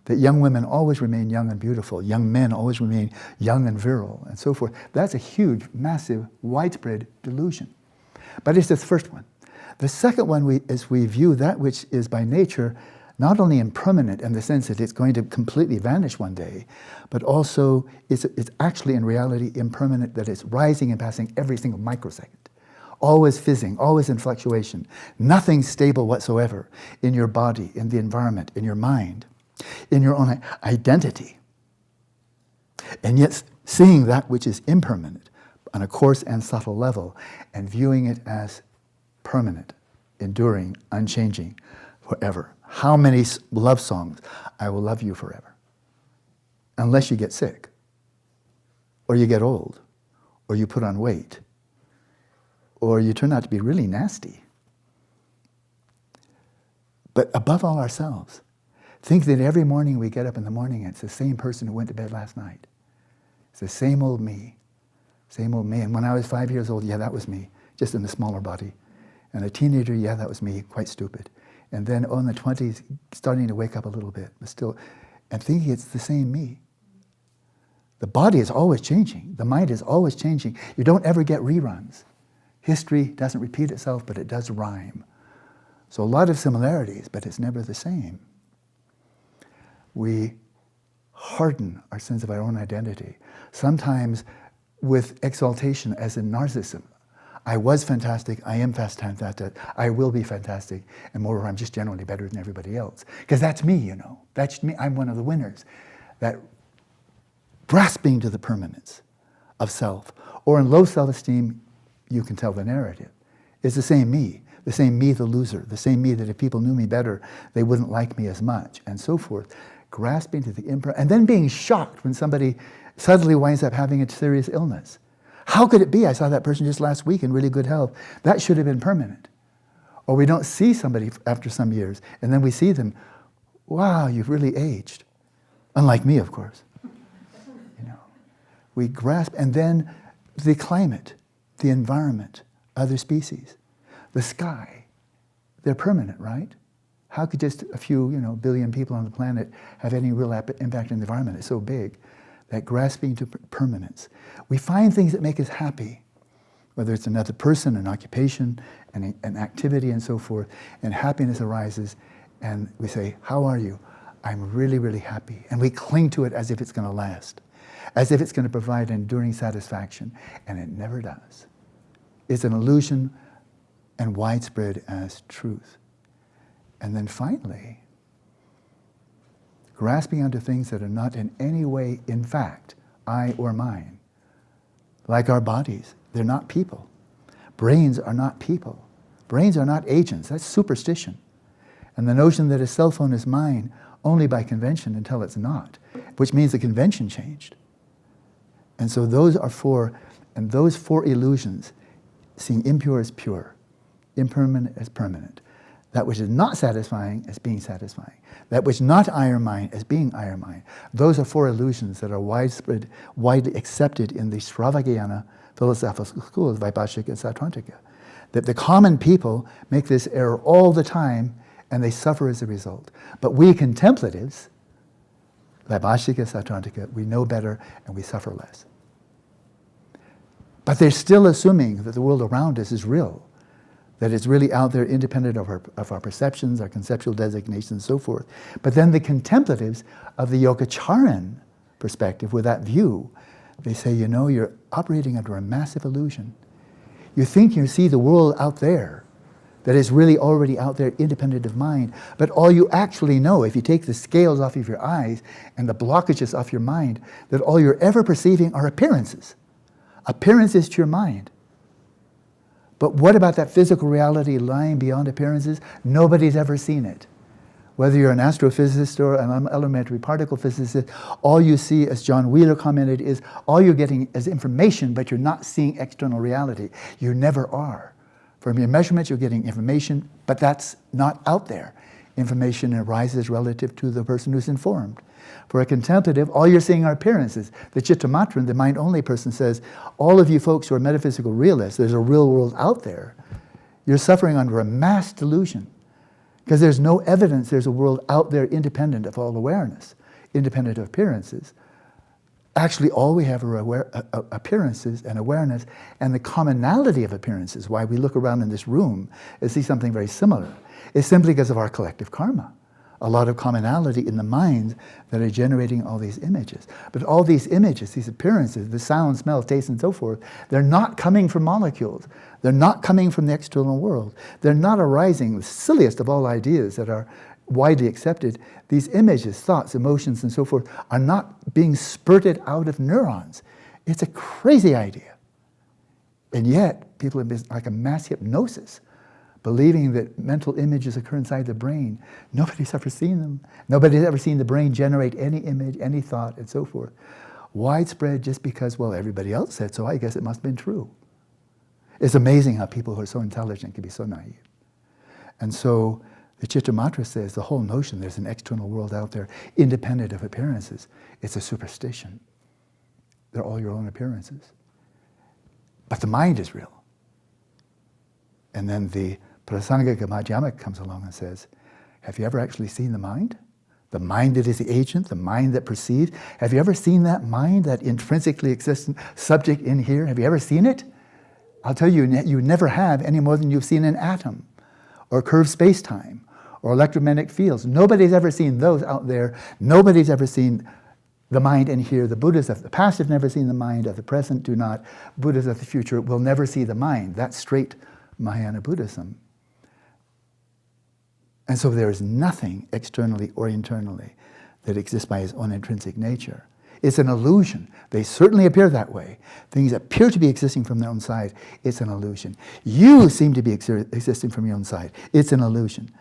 that young women always remain young and beautiful, young men always remain young and virile, and so forth. That's a huge, massive, widespread delusion. But it's the first one. The second one is we view that which is by nature not only impermanent in the sense that it's going to completely vanish one day, but also it's actually in reality impermanent, that it's rising and passing every single microsecond. Always fizzing, always in fluctuation. Nothing stable whatsoever in your body, in the environment, in your mind, in your own identity. And yet seeing that which is impermanent on a coarse and subtle level and viewing it as permanent, enduring, unchanging, forever. How many love songs, I will love you forever. Unless you get sick, or you get old, or you put on weight, or you turn out to be really nasty. But above all ourselves, think that every morning we get up in the morning, it's the same person who went to bed last night. It's the same old me. Same old me. And when I was 5 years old, yeah, that was me, just in a smaller body. And a teenager, yeah, that was me, quite stupid. And then in the 20s, starting to wake up a little bit, but still, and thinking it's the same me. The body is always changing. The mind is always changing. You don't ever get reruns. History doesn't repeat itself, but it does rhyme. So a lot of similarities, but it's never the same. We harden our sense of our own identity, sometimes with exaltation as in narcissism. I was fantastic, I am fantastic, I will be fantastic, and moreover, I'm just generally better than everybody else. Because that's me, you know. That's me, I'm one of the winners. That grasping to the permanence of self, or in low self-esteem, you can tell the narrative. It's the same me the loser, the same me that if people knew me better, they wouldn't like me as much, and so forth. Grasping to the impermanent, and then being shocked when somebody suddenly winds up having a serious illness. How could it be? I saw that person just last week in really good health. That should have been permanent. Or we don't see somebody after some years, and then we see them, wow, you've really aged. Unlike me, of course. You know, we grasp, and then the climate, the environment, other species, the sky, they're permanent, right? How could just a few, billion people on the planet have any real impact on the environment? It's so big. That grasping to permanence. We find things that make us happy, whether it's another person, an occupation, an activity, and so forth, and happiness arises, and we say, how are you? I'm really, really happy. And we cling to it as if it's going to last, as if it's going to provide enduring satisfaction, and it never does. It's an illusion and widespread as truth. And then finally, grasping onto things that are not in any way, in fact, I or mine. Like our bodies, they're not people. Brains are not people. Brains are not agents. That's superstition. And the notion that a cell phone is mine only by convention until it's not, which means the convention changed. And so those are four And those four illusions, seeing impure as pure, impermanent as permanent, that which is not satisfying as being satisfying, that which is not iron mind as being iron mind, those are four illusions that are widespread, widely accepted in the Sravagayana philosophical schools, Vaibhashika and Sautrantika. That the common people make this error all the time and they suffer as a result. But we contemplatives, Vaibhashika, Sautrantika, we know better and we suffer less. But they're still assuming that the world around us is real, that it's really out there independent of our perceptions, our conceptual designations, and so forth. But then the contemplatives of the Yogacharan perspective, with that view, they say, you know, you're operating under a massive illusion. You think you see the world out there, that is really already out there, independent of mind, but all you actually know, if you take the scales off of your eyes and the blockages off your mind, that all you're ever perceiving are appearances. Appearances to your mind. But what about that physical reality lying beyond appearances? Nobody's ever seen it. Whether you're an astrophysicist or an elementary particle physicist, all you see, as John Wheeler commented, is all you're getting is information, but you're not seeing external reality. You never are. From your measurements, you're getting information, but that's not out there. Information arises relative to the person who's informed. For a contemplative, all you're seeing are appearances. The Chittamatran, the mind-only person, says, all of you folks who are metaphysical realists, there's a real world out there. You're suffering under a mass delusion because there's no evidence there's a world out there independent of all awareness, independent of appearances. Actually, all we have are appearances and awareness, and the commonality of appearances, why we look around in this room and see something very similar, is simply because of our collective karma. A lot of commonality in the minds that are generating all these images. But all these images, these appearances, the sound, smell, taste, and so forth, they're not coming from molecules. They're not coming from the external world. They're not arising, the silliest of all ideas that are widely accepted. These images, thoughts, emotions, and so forth are not being spurted out of neurons. It's a crazy idea. And yet, people have been like a mass hypnosis, believing that mental images occur inside the brain. Nobody's ever seen them. Nobody's ever seen the brain generate any image, any thought, and so forth. Widespread just because, well, everybody else said so, I guess it must have been true. It's amazing how people who are so intelligent can be so naive. And so the Chittamatra says the whole notion there's an external world out there independent of appearances, it's a superstition. They're all your own appearances. But the mind is real. And then the Prasangika Madhyamaka comes along and says, have you ever actually seen the mind? The mind that is the agent, the mind that perceives. Have you ever seen that mind, that intrinsically existent subject in here? Have you ever seen it? I'll tell you, you never have any more than you've seen an atom, or curved space-time, or electromagnetic fields. Nobody's ever seen those out there. Nobody's ever seen the mind in here. The Buddhists of the past have never seen the mind, of the present do not. Buddhists of the future will never see the mind. That's straight Mahayana Buddhism. And so there is nothing externally or internally that exists by its own intrinsic nature. It's an illusion. They certainly appear that way. Things appear to be existing from their own side. It's an illusion. You seem to be existing from your own side. It's an illusion.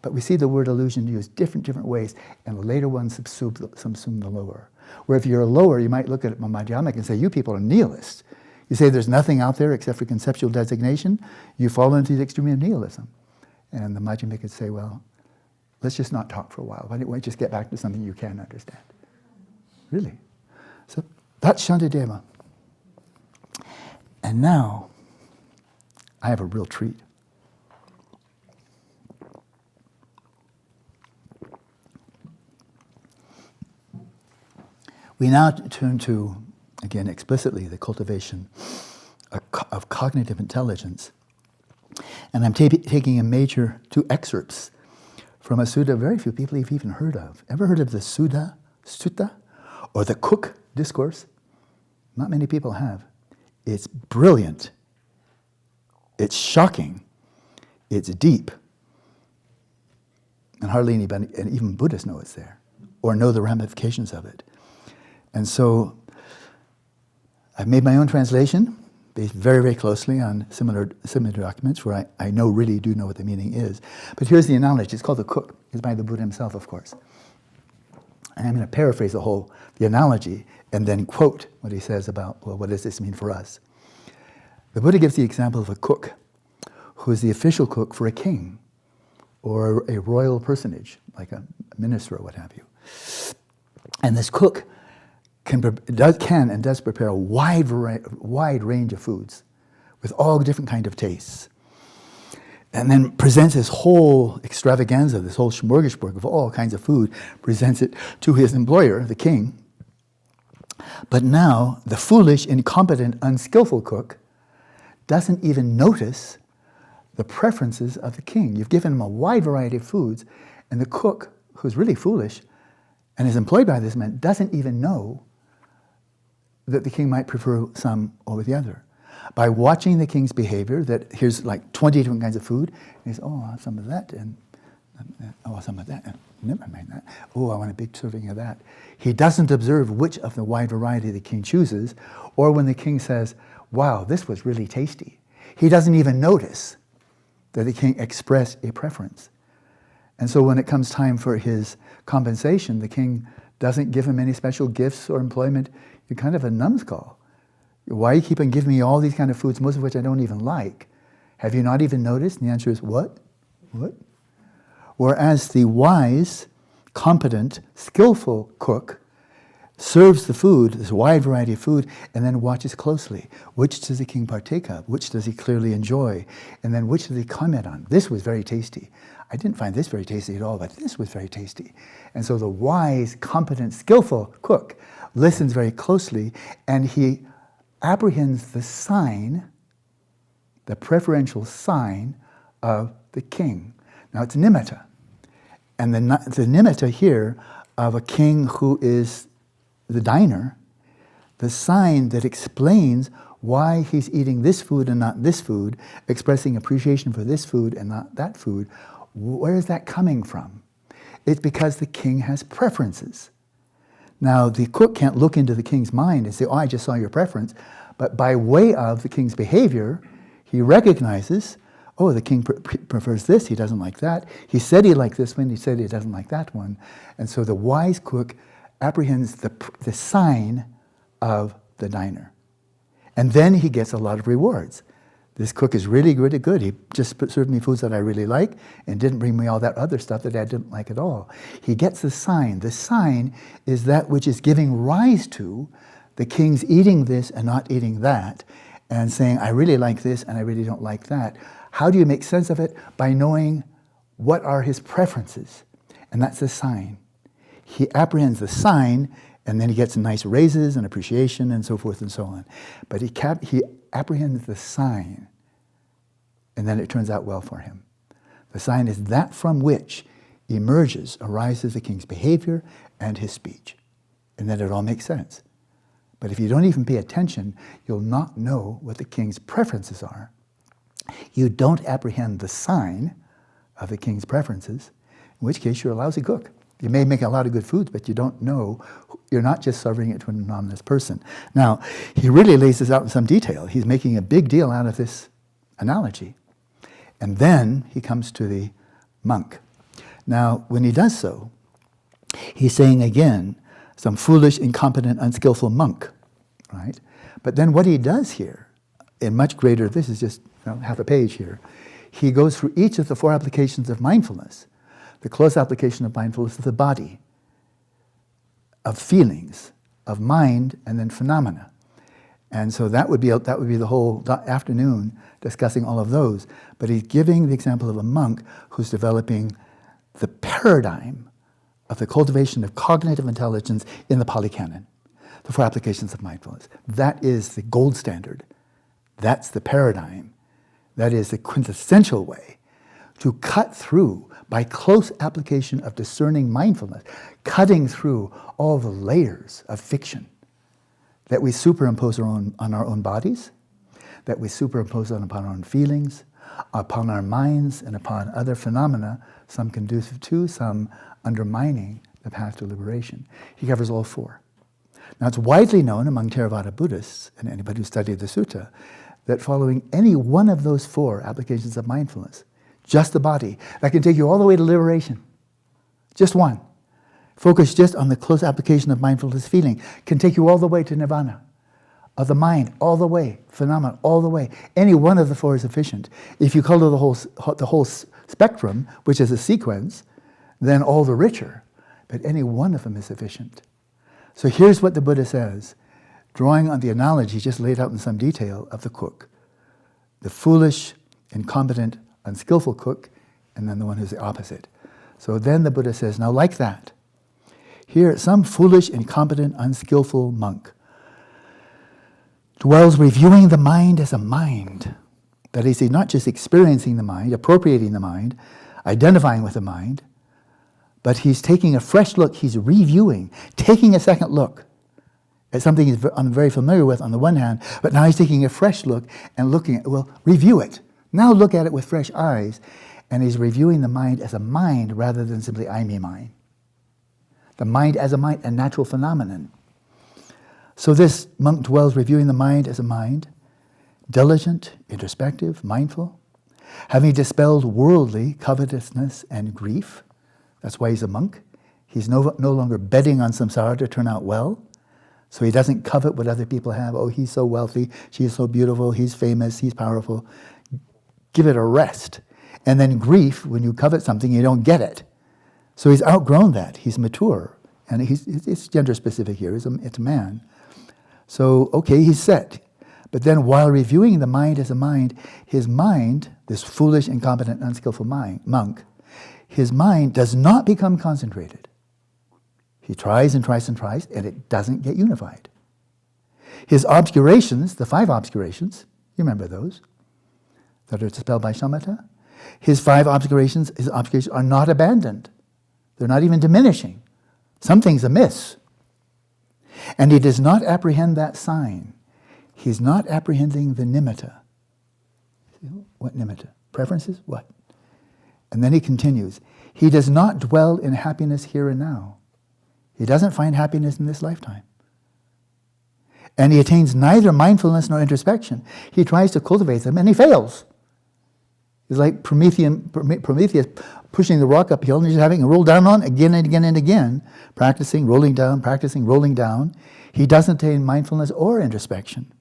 But we see the word illusion used different ways, and the later ones subsume the lower. Where if you're a lower, you might look at Madhyamaka and say, you people are nihilists. You say there's nothing out there except for conceptual designation, you fall into the extreme of nihilism. And the Madhyamaka could say, well, let's just not talk for a while. Why don't we just get back to something you can understand? Really. So that's Shantideva. And now, I have a real treat. We now turn to, again, explicitly, the cultivation of cognitive intelligence. And I'm taking two excerpts from a sutta very few people have even heard of. Ever heard of the Sutta, or the Cook Discourse? Not many people have. It's brilliant. It's shocking. It's deep. And hardly anybody, and even Buddhists know it's there, or know the ramifications of it. And so I've made my own translation, based very closely on similar documents where I really do know what the meaning is. But here's the analogy. It's called the Cook. It's by the Buddha himself, of course. And I'm going to paraphrase the analogy and then quote what he says about, well, what does this mean for us? The Buddha gives the example of a cook who is the official cook for a king or a royal personage, like a minister or what have you. And this cook can and does prepare a wide range of foods with all different kind of tastes. And then presents this whole extravaganza, this whole smorgasbord of all kinds of food, presents it to his employer, the king. But now, the foolish, incompetent, unskillful cook doesn't even notice the preferences of the king. You've given him a wide variety of foods, and the cook, who's really foolish and is employed by this man, doesn't even know that the king might prefer some over the other. By watching the king's behavior, that here's like 20 different kinds of food, and he's, oh, I'll have some of that, and oh, some of that, and never mind that. Oh, I want a big serving of that. He doesn't observe which of the wide variety the king chooses, or when the king says, wow, this was really tasty. He doesn't even notice that the king expressed a preference. And so when it comes time for his compensation, the king doesn't give him any special gifts or employment. You're kind of a numbskull. Why you keep on giving me all these kind of foods, most of which I don't even like? Have you not even noticed? And the answer is, what? What? Whereas the wise, competent, skillful cook serves the food, this wide variety of food, and then watches closely. Which does the king partake of? Which does he clearly enjoy? And then which does he comment on? This was very tasty. I didn't find this very tasty at all, but this was very tasty. And so the wise, competent, skillful cook listens very closely, and he apprehends the sign, the preferential sign of the king. Now it's nimitta. And the nimitta here of a king who is the diner, the sign that explains why he's eating this food and not this food, expressing appreciation for this food and not that food, where is that coming from? It's because the king has preferences. Now, the cook can't look into the king's mind and say, oh, I just saw your preference. But by way of the king's behavior, he recognizes, oh, the king prefers this, he doesn't like that. He said he liked this one, he said he doesn't like that one. And so the wise cook apprehends the sign of the diner. And then he gets a lot of rewards. This cook is really, really good. He just served me foods that I really like and didn't bring me all that other stuff that I didn't like at all. He gets the sign. The sign is that which is giving rise to the king's eating this and not eating that, and saying, I really like this and I really don't like that. How do you make sense of it? By knowing what are his preferences. And that's the sign. He apprehends the sign, and then he gets nice raises and appreciation and so forth and so on. But he apprehends the sign, and then it turns out well for him. The sign is that from which arises the king's behavior and his speech. And then it all makes sense. But if you don't even pay attention, you'll not know what the king's preferences are. You don't apprehend the sign of the king's preferences, in which case you're a lousy cook. You may make a lot of good foods, but you don't know, you're not just serving it to an anonymous person. Now, he really lays this out in some detail. He's making a big deal out of this analogy. And then he comes to the monk. Now, when he does so, he's saying again, some foolish, incompetent, unskillful monk, right? But then what he does here, in much greater, this is just half a page here, he goes through each of the 4 applications of mindfulness. The close application of mindfulness of the body, of feelings, of mind, and then phenomena. And so that would be the whole afternoon discussing all of those. But he's giving the example of a monk who's developing the paradigm of the cultivation of cognitive intelligence in the Pali Canon, the 4 applications of mindfulness. That is the gold standard. That's the paradigm. That is the quintessential way to cut through, by close application of discerning mindfulness, cutting through all the layers of fiction that we superimpose on our own bodies, that we superimpose upon our own feelings, upon our minds, and upon other phenomena, some conducive to, some undermining the path to liberation. He covers all 4. Now, it's widely known among Theravada Buddhists, and anybody who studied the sutta, that following any one of those 4 applications of mindfulness, just the body, that can take you all the way to liberation. Just one. Focus just on the close application of mindfulness feeling can take you all the way to nirvana. of the mind all the way, phenomena all the way. Any one of the four is sufficient. If you color the whole spectrum, which is a sequence, then all the richer. But any one of them is sufficient. So here's what the Buddha says, drawing on the analogy just laid out in some detail of the cook. The foolish, incompetent, unskillful cook, and then the one who's the opposite. So then the Buddha says, now like that, here some foolish, incompetent, unskillful monk dwells reviewing the mind as a mind. That is, he's not just experiencing the mind, appropriating the mind, identifying with the mind, but he's taking a fresh look, he's reviewing, taking a second look at something I'm very familiar with on the one hand, but now he's taking a fresh look and looking at, well, review it. Now look at it with fresh eyes, and he's reviewing the mind as a mind rather than simply I, me, mine. The mind as a mind, a natural phenomenon. So this monk dwells reviewing the mind as a mind, diligent, introspective, mindful, having dispelled worldly covetousness and grief. That's why he's a monk. He's no longer betting on samsara to turn out well. So he doesn't covet what other people have. Oh, he's so wealthy, she's so beautiful, he's famous, he's powerful. Give it a rest. And then grief, when you covet something, you don't get it. So he's outgrown that. He's mature. And it's gender specific here. It's a man. So, okay, he's set. But then while reviewing the mind as a mind, his mind, this foolish, incompetent, unskillful monk, his mind does not become concentrated. He tries and tries and tries, and it doesn't get unified. His obscurations, the 5 obscurations, you remember those, that are dispelled by shamatha? His 5 obscurations, are not abandoned. They're not even diminishing. Something's amiss. And he does not apprehend that sign. He's not apprehending the nimitta. What nimitta? Preferences? What? And then he continues. He does not dwell in happiness here and now. He doesn't find happiness in this lifetime. And he attains neither mindfulness nor introspection. He tries to cultivate them and he fails. It's like Prometheus pushing the rock uphill and he's having to roll down on again and again and again, practicing, rolling down. He doesn't attain mindfulness or introspection.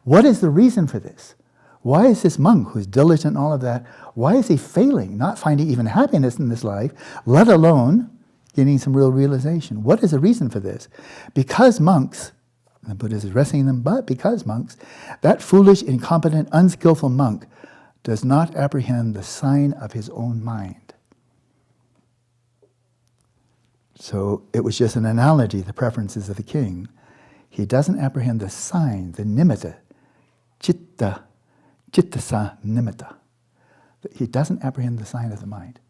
What is the reason for this? Why is this monk who's diligent and all of that, why is he failing, not finding even happiness in this life, let alone getting some real realization? What is the reason for this? Because monks, and the Buddha is addressing them, but because monks, that foolish, incompetent, unskillful monk does not apprehend the sign of his own mind. So it was just an analogy, the preferences of the king. He doesn't apprehend the sign, the nimitta, chittasa nimitta. He doesn't apprehend the sign of the mind.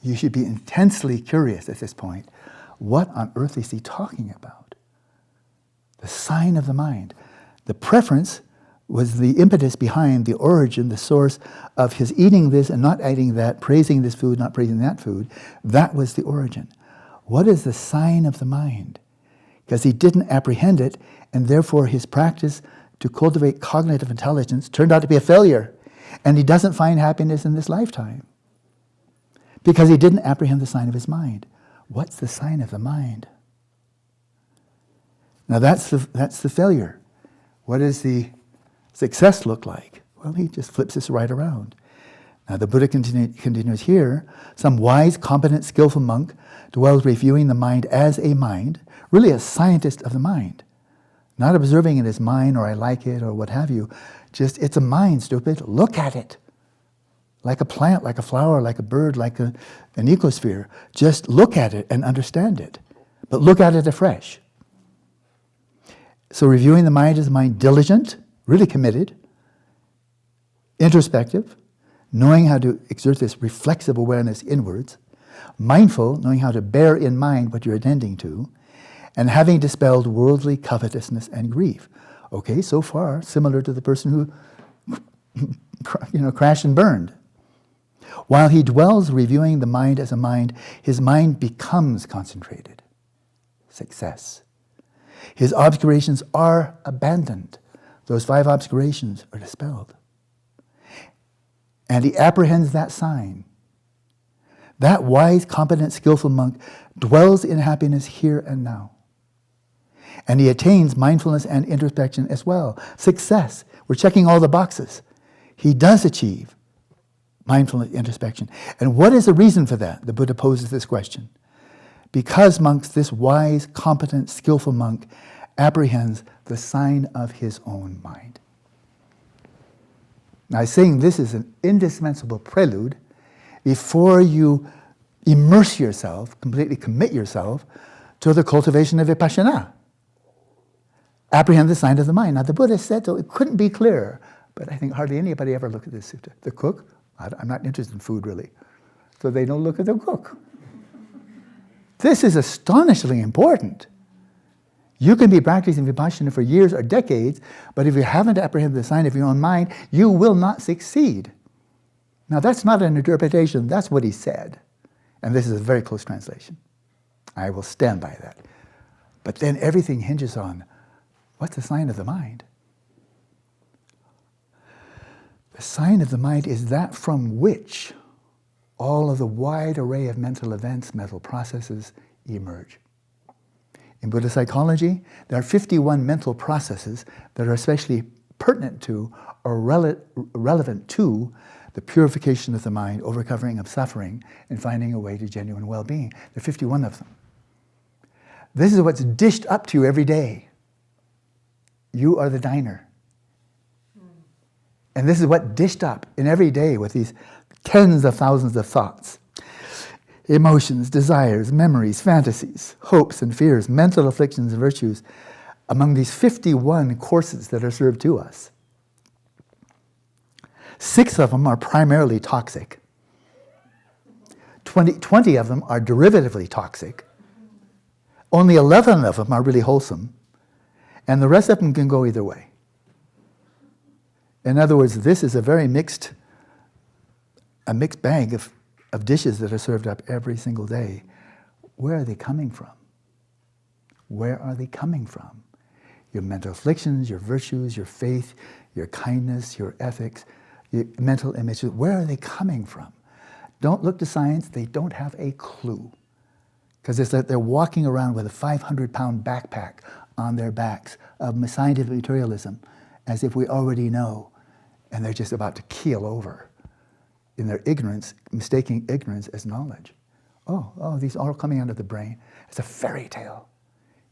You should be intensely curious at this point. What on earth is he talking about? The sign of the mind. The preference was the impetus behind the origin, the source of his eating this and not eating that, praising this food, not praising that food. That was the origin. What is the sign of the mind? Because he didn't apprehend it, and therefore his practice to cultivate cognitive intelligence turned out to be a failure, and he doesn't find happiness in this lifetime because he didn't apprehend the sign of his mind. What's the sign of the mind? Now that's the failure. What does the success look like? Well, he just flips this right around. Now the Buddha continues here. Some wise, competent, skillful monk dwells reviewing the mind as a mind, really a scientist of the mind. Not observing it as mine or I like it or what have you. Just, it's a mind, stupid. Look at it. Like a plant, like a flower, like a bird, like an ecosphere. Just look at it and understand it. But look at it afresh. So reviewing the mind as a mind, diligent, really committed, introspective, knowing how to exert this reflexive awareness inwards, mindful, knowing how to bear in mind what you're attending to, and having dispelled worldly covetousness and grief. Okay, so far, similar to the person who crashed and burned. While he dwells reviewing the mind as a mind, his mind becomes concentrated. Success. His obscurations are abandoned. Those 5 obscurations are dispelled. And he apprehends that sign. That wise, competent, skillful monk dwells in happiness here and now. And he attains mindfulness and introspection as well. Success. We're checking all the boxes. He does achieve mindfulness, introspection. And what is the reason for that? The Buddha poses this question. Because, monks, this wise, competent, skillful monk apprehends the sign of his own mind. Now, saying this is an indispensable prelude before you immerse yourself, completely commit yourself to the cultivation of vipassana. Apprehend the sign of the mind. Now, the Buddha said so, it couldn't be clearer, but I think hardly anybody ever looked at this sutta. The cook, I'm not interested in food really, so they don't look at the cook. This is astonishingly important. You can be practicing vipassana for years or decades, but if you haven't apprehended the sign of your own mind, you will not succeed. Now, that's not an interpretation, that's what he said. And this is a very close translation. I will stand by that. But then everything hinges on, what's the sign of the mind? The sign of the mind is that from which all of the wide array of mental events, mental processes emerge. In Buddhist psychology, there are 51 mental processes that are especially pertinent to or relevant to the purification of the mind, overcoming of suffering, and finding a way to genuine well-being. There are 51 of them. This is what's dished up to you every day. You are the diner. And this is what dished up in every day with these tens of thousands of thoughts. Emotions, desires, memories, fantasies, hopes and fears, mental afflictions and virtues, among these 51 courses that are served to us. 6 of them are primarily toxic. 20 of them are derivatively toxic. Only 11 of them are really wholesome. And the rest of them can go either way. In other words, this is a very mixed bag of dishes that are served up every single day. Where are they coming from? Where are they coming from? Your mental afflictions, your virtues, your faith, your kindness, your ethics, your mental images, where are they coming from? Don't look to science, they don't have a clue. Because it's like they're walking around with a 500-pound backpack on their backs of scientific materialism, as if we already know, and they're just about to keel over in their ignorance, mistaking ignorance as knowledge. Oh, these are all coming out of the brain. It's a fairy tale.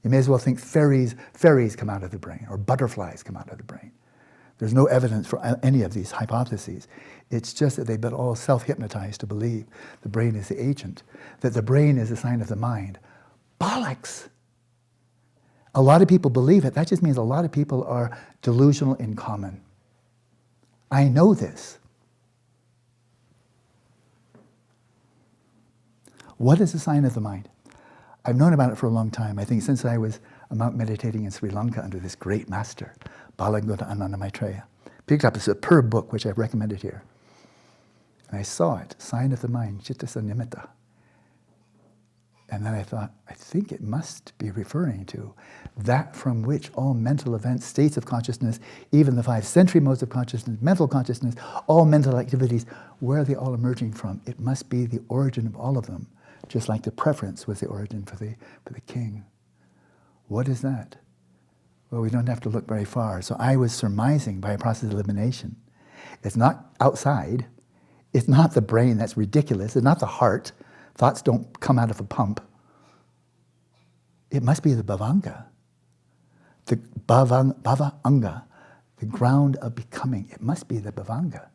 You may as well think fairies come out of the brain, or butterflies come out of the brain. There's no evidence for any of these hypotheses. It's just that they've been all self-hypnotized to believe the brain is the agent, that the brain is a sign of the mind. Bollocks! A lot of people believe it. That just means a lot of people are delusional in common. I know this. What is the sign of the mind? I've known about it for a long time. I think since I was a monk meditating in Sri Lanka under this great master, Balagutta Ananda Maitreya. Picked up a superb book, which I've recommended here. And I saw it, Sign of the Mind, Citta Nimitta. And then I thought, I think it must be referring to that from which all mental events, states of consciousness, even the 5 sensory modes of consciousness, mental consciousness, all mental activities, where are they all emerging from? It must be the origin of all of them, just like the preference was the origin for the king. What is that? Well, we don't have to look very far. So I was surmising by a process of elimination. It's not outside. It's not the brain. That's ridiculous. It's not the heart. Thoughts don't come out of a pump. It must be the bhavanga. The bhava-anga, the ground of becoming. It must be the bhavanga.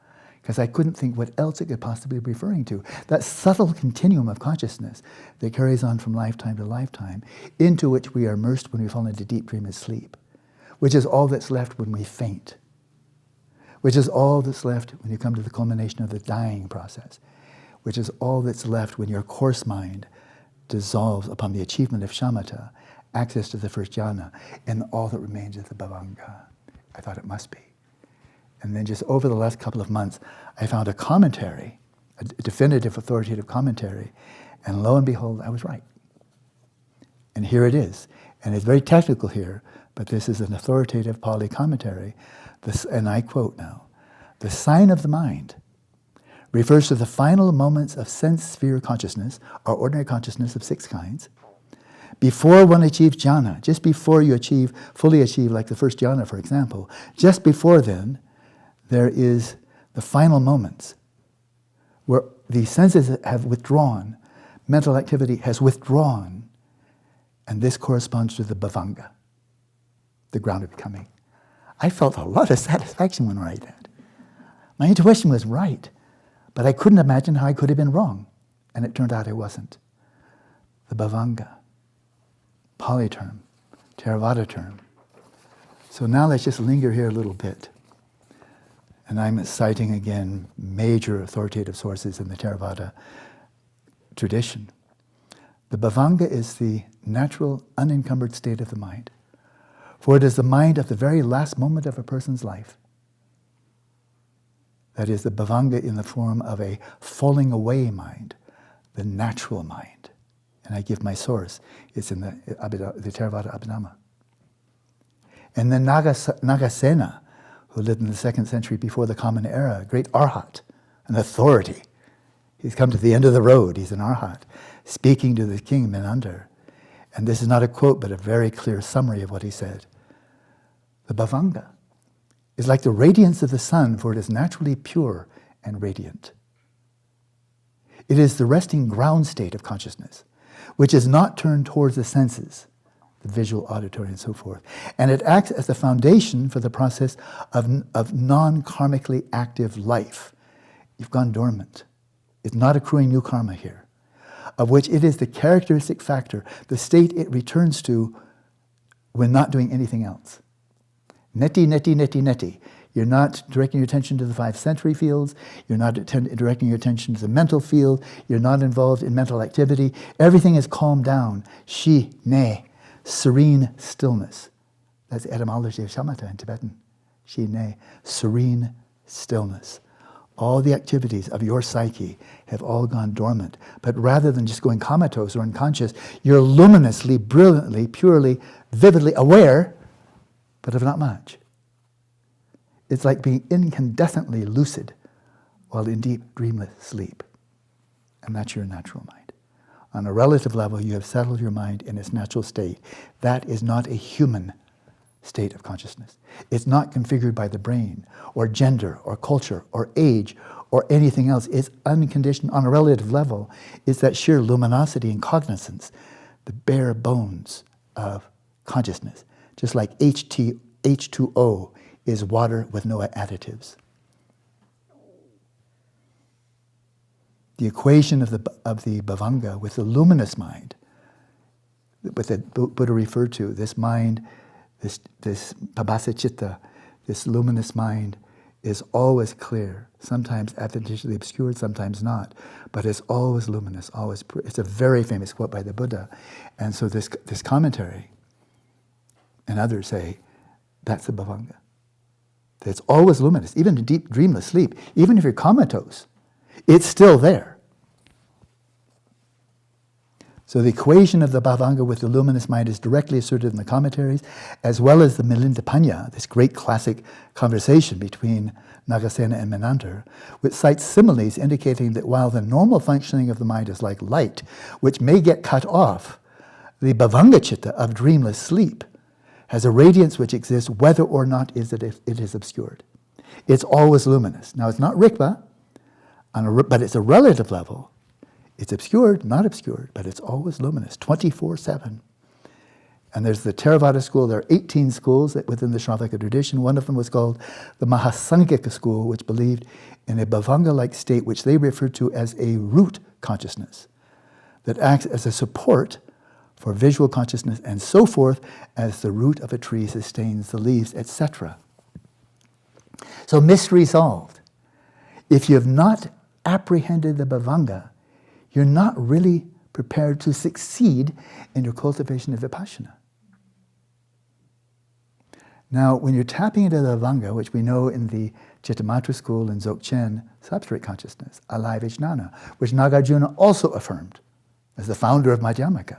Because I couldn't think what else it could possibly be referring to. That subtle continuum of consciousness that carries on from lifetime to lifetime, into which we are immersed when we fall into deep dream and sleep, which is all that's left when we faint, which is all that's left when you come to the culmination of the dying process, which is all that's left when your coarse mind dissolves upon the achievement of shamatha, access to the first jhana, and all that remains is the bhavanga. I thought it must be. And then just over the last couple of months, I found a commentary, a definitive authoritative commentary, and lo and behold, I was right. And here it is. And it's very technical here, but this is an authoritative Pali commentary, and I quote now, "The sign of the mind refers to the final moments of sense sphere consciousness, or ordinary consciousness of 6 kinds, Before one achieves jhana, just before you fully achieve, like the first jhana, for example, just before then, there is the final moments where the senses have withdrawn, mental activity has withdrawn, and this corresponds to the bhavanga, the ground of becoming. I felt a lot of satisfaction when I read that. My intuition was right, but I couldn't imagine how I could have been wrong, and it turned out I wasn't. The bhavanga, Pali term, Theravada term. So now let's just linger here a little bit. And I'm citing again major authoritative sources in the Theravada tradition. The bhavanga is the natural, unencumbered state of the mind. For it is the mind of the very last moment of a person's life. That is the bhavanga in the form of a falling away mind, the natural mind. And I give my source. It's in the Theravada Abhidhamma. And then Nagasena, who lived in the 2nd century before the Common Era, a great arhat, an authority. He's come to the end of the road. He's an arhat, speaking to the king Menander. And this is not a quote, but a very clear summary of what he said. The bhavanga is like the radiance of the sun, for it is naturally pure and radiant. It is the resting ground state of consciousness, which is not turned towards the senses, the visual, auditory, and so forth. And it acts as the foundation for the process of non-karmically active life. You've gone dormant. It's not accruing new karma here, of which it is the characteristic factor, the state it returns to when not doing anything else. Neti, neti, neti, neti. You're not directing your attention to the 5 sensory fields. You're not directing your attention to the mental field. You're not involved in mental activity. Everything is calmed down. Shi, ne, serene stillness. That's the etymology of shamatha in Tibetan. Shi, ne, serene stillness. All the activities of your psyche have all gone dormant. But rather than just going comatose or unconscious, you're luminously, brilliantly, purely, vividly aware, but of not much. It's like being incandescently lucid while in deep, dreamless sleep. And that's your natural mind. On a relative level, you have settled your mind in its natural state. That is not a human state of consciousness. It's not configured by the brain, or gender, or culture, or age, or anything else. It's unconditioned on a relative level. It's that sheer luminosity and cognizance, the bare bones of consciousness. Just like H2O is water with no additives. The equation of the bhavanga with the luminous mind, what the Buddha referred to, this mind, this pabhasa citta, this luminous mind, is always clear, sometimes adventitiously obscured, sometimes not, but it's always luminous, always. It's a very famous quote by the Buddha. And so this commentary, and others say, that's the bhavanga. It's always luminous, even in deep dreamless sleep. Even if you're comatose, it's still there. So the equation of the bhavanga with the luminous mind is directly asserted in the commentaries, as well as the Milinda Panya, this great classic conversation between Nagasena and Menander, which cites similes indicating that while the normal functioning of the mind is like light, which may get cut off, the bhavanga citta of dreamless sleep has a radiance which exists whether or not it is obscured. It's always luminous. Now, it's not rikpa, but it's a relative level. It's obscured, not obscured, but it's always luminous, 24/7. And there's the Theravada school. There are 18 schools within the Shravaka tradition. One of them was called the Mahasangika school, which believed in a bhavanga-like state, which they referred to as a root consciousness that acts as a support for visual consciousness and so forth, as the root of a tree sustains the leaves, etc. So mystery solved. If you have not apprehended the bhavanga, you're not really prepared to succeed in your cultivation of vipassana. Now, when you're tapping into the bhavanga, which we know in the Chittamatra school in Dzogchen, substrate consciousness, alive vijnana, which Nagarjuna also affirmed as the founder of Madhyamaka.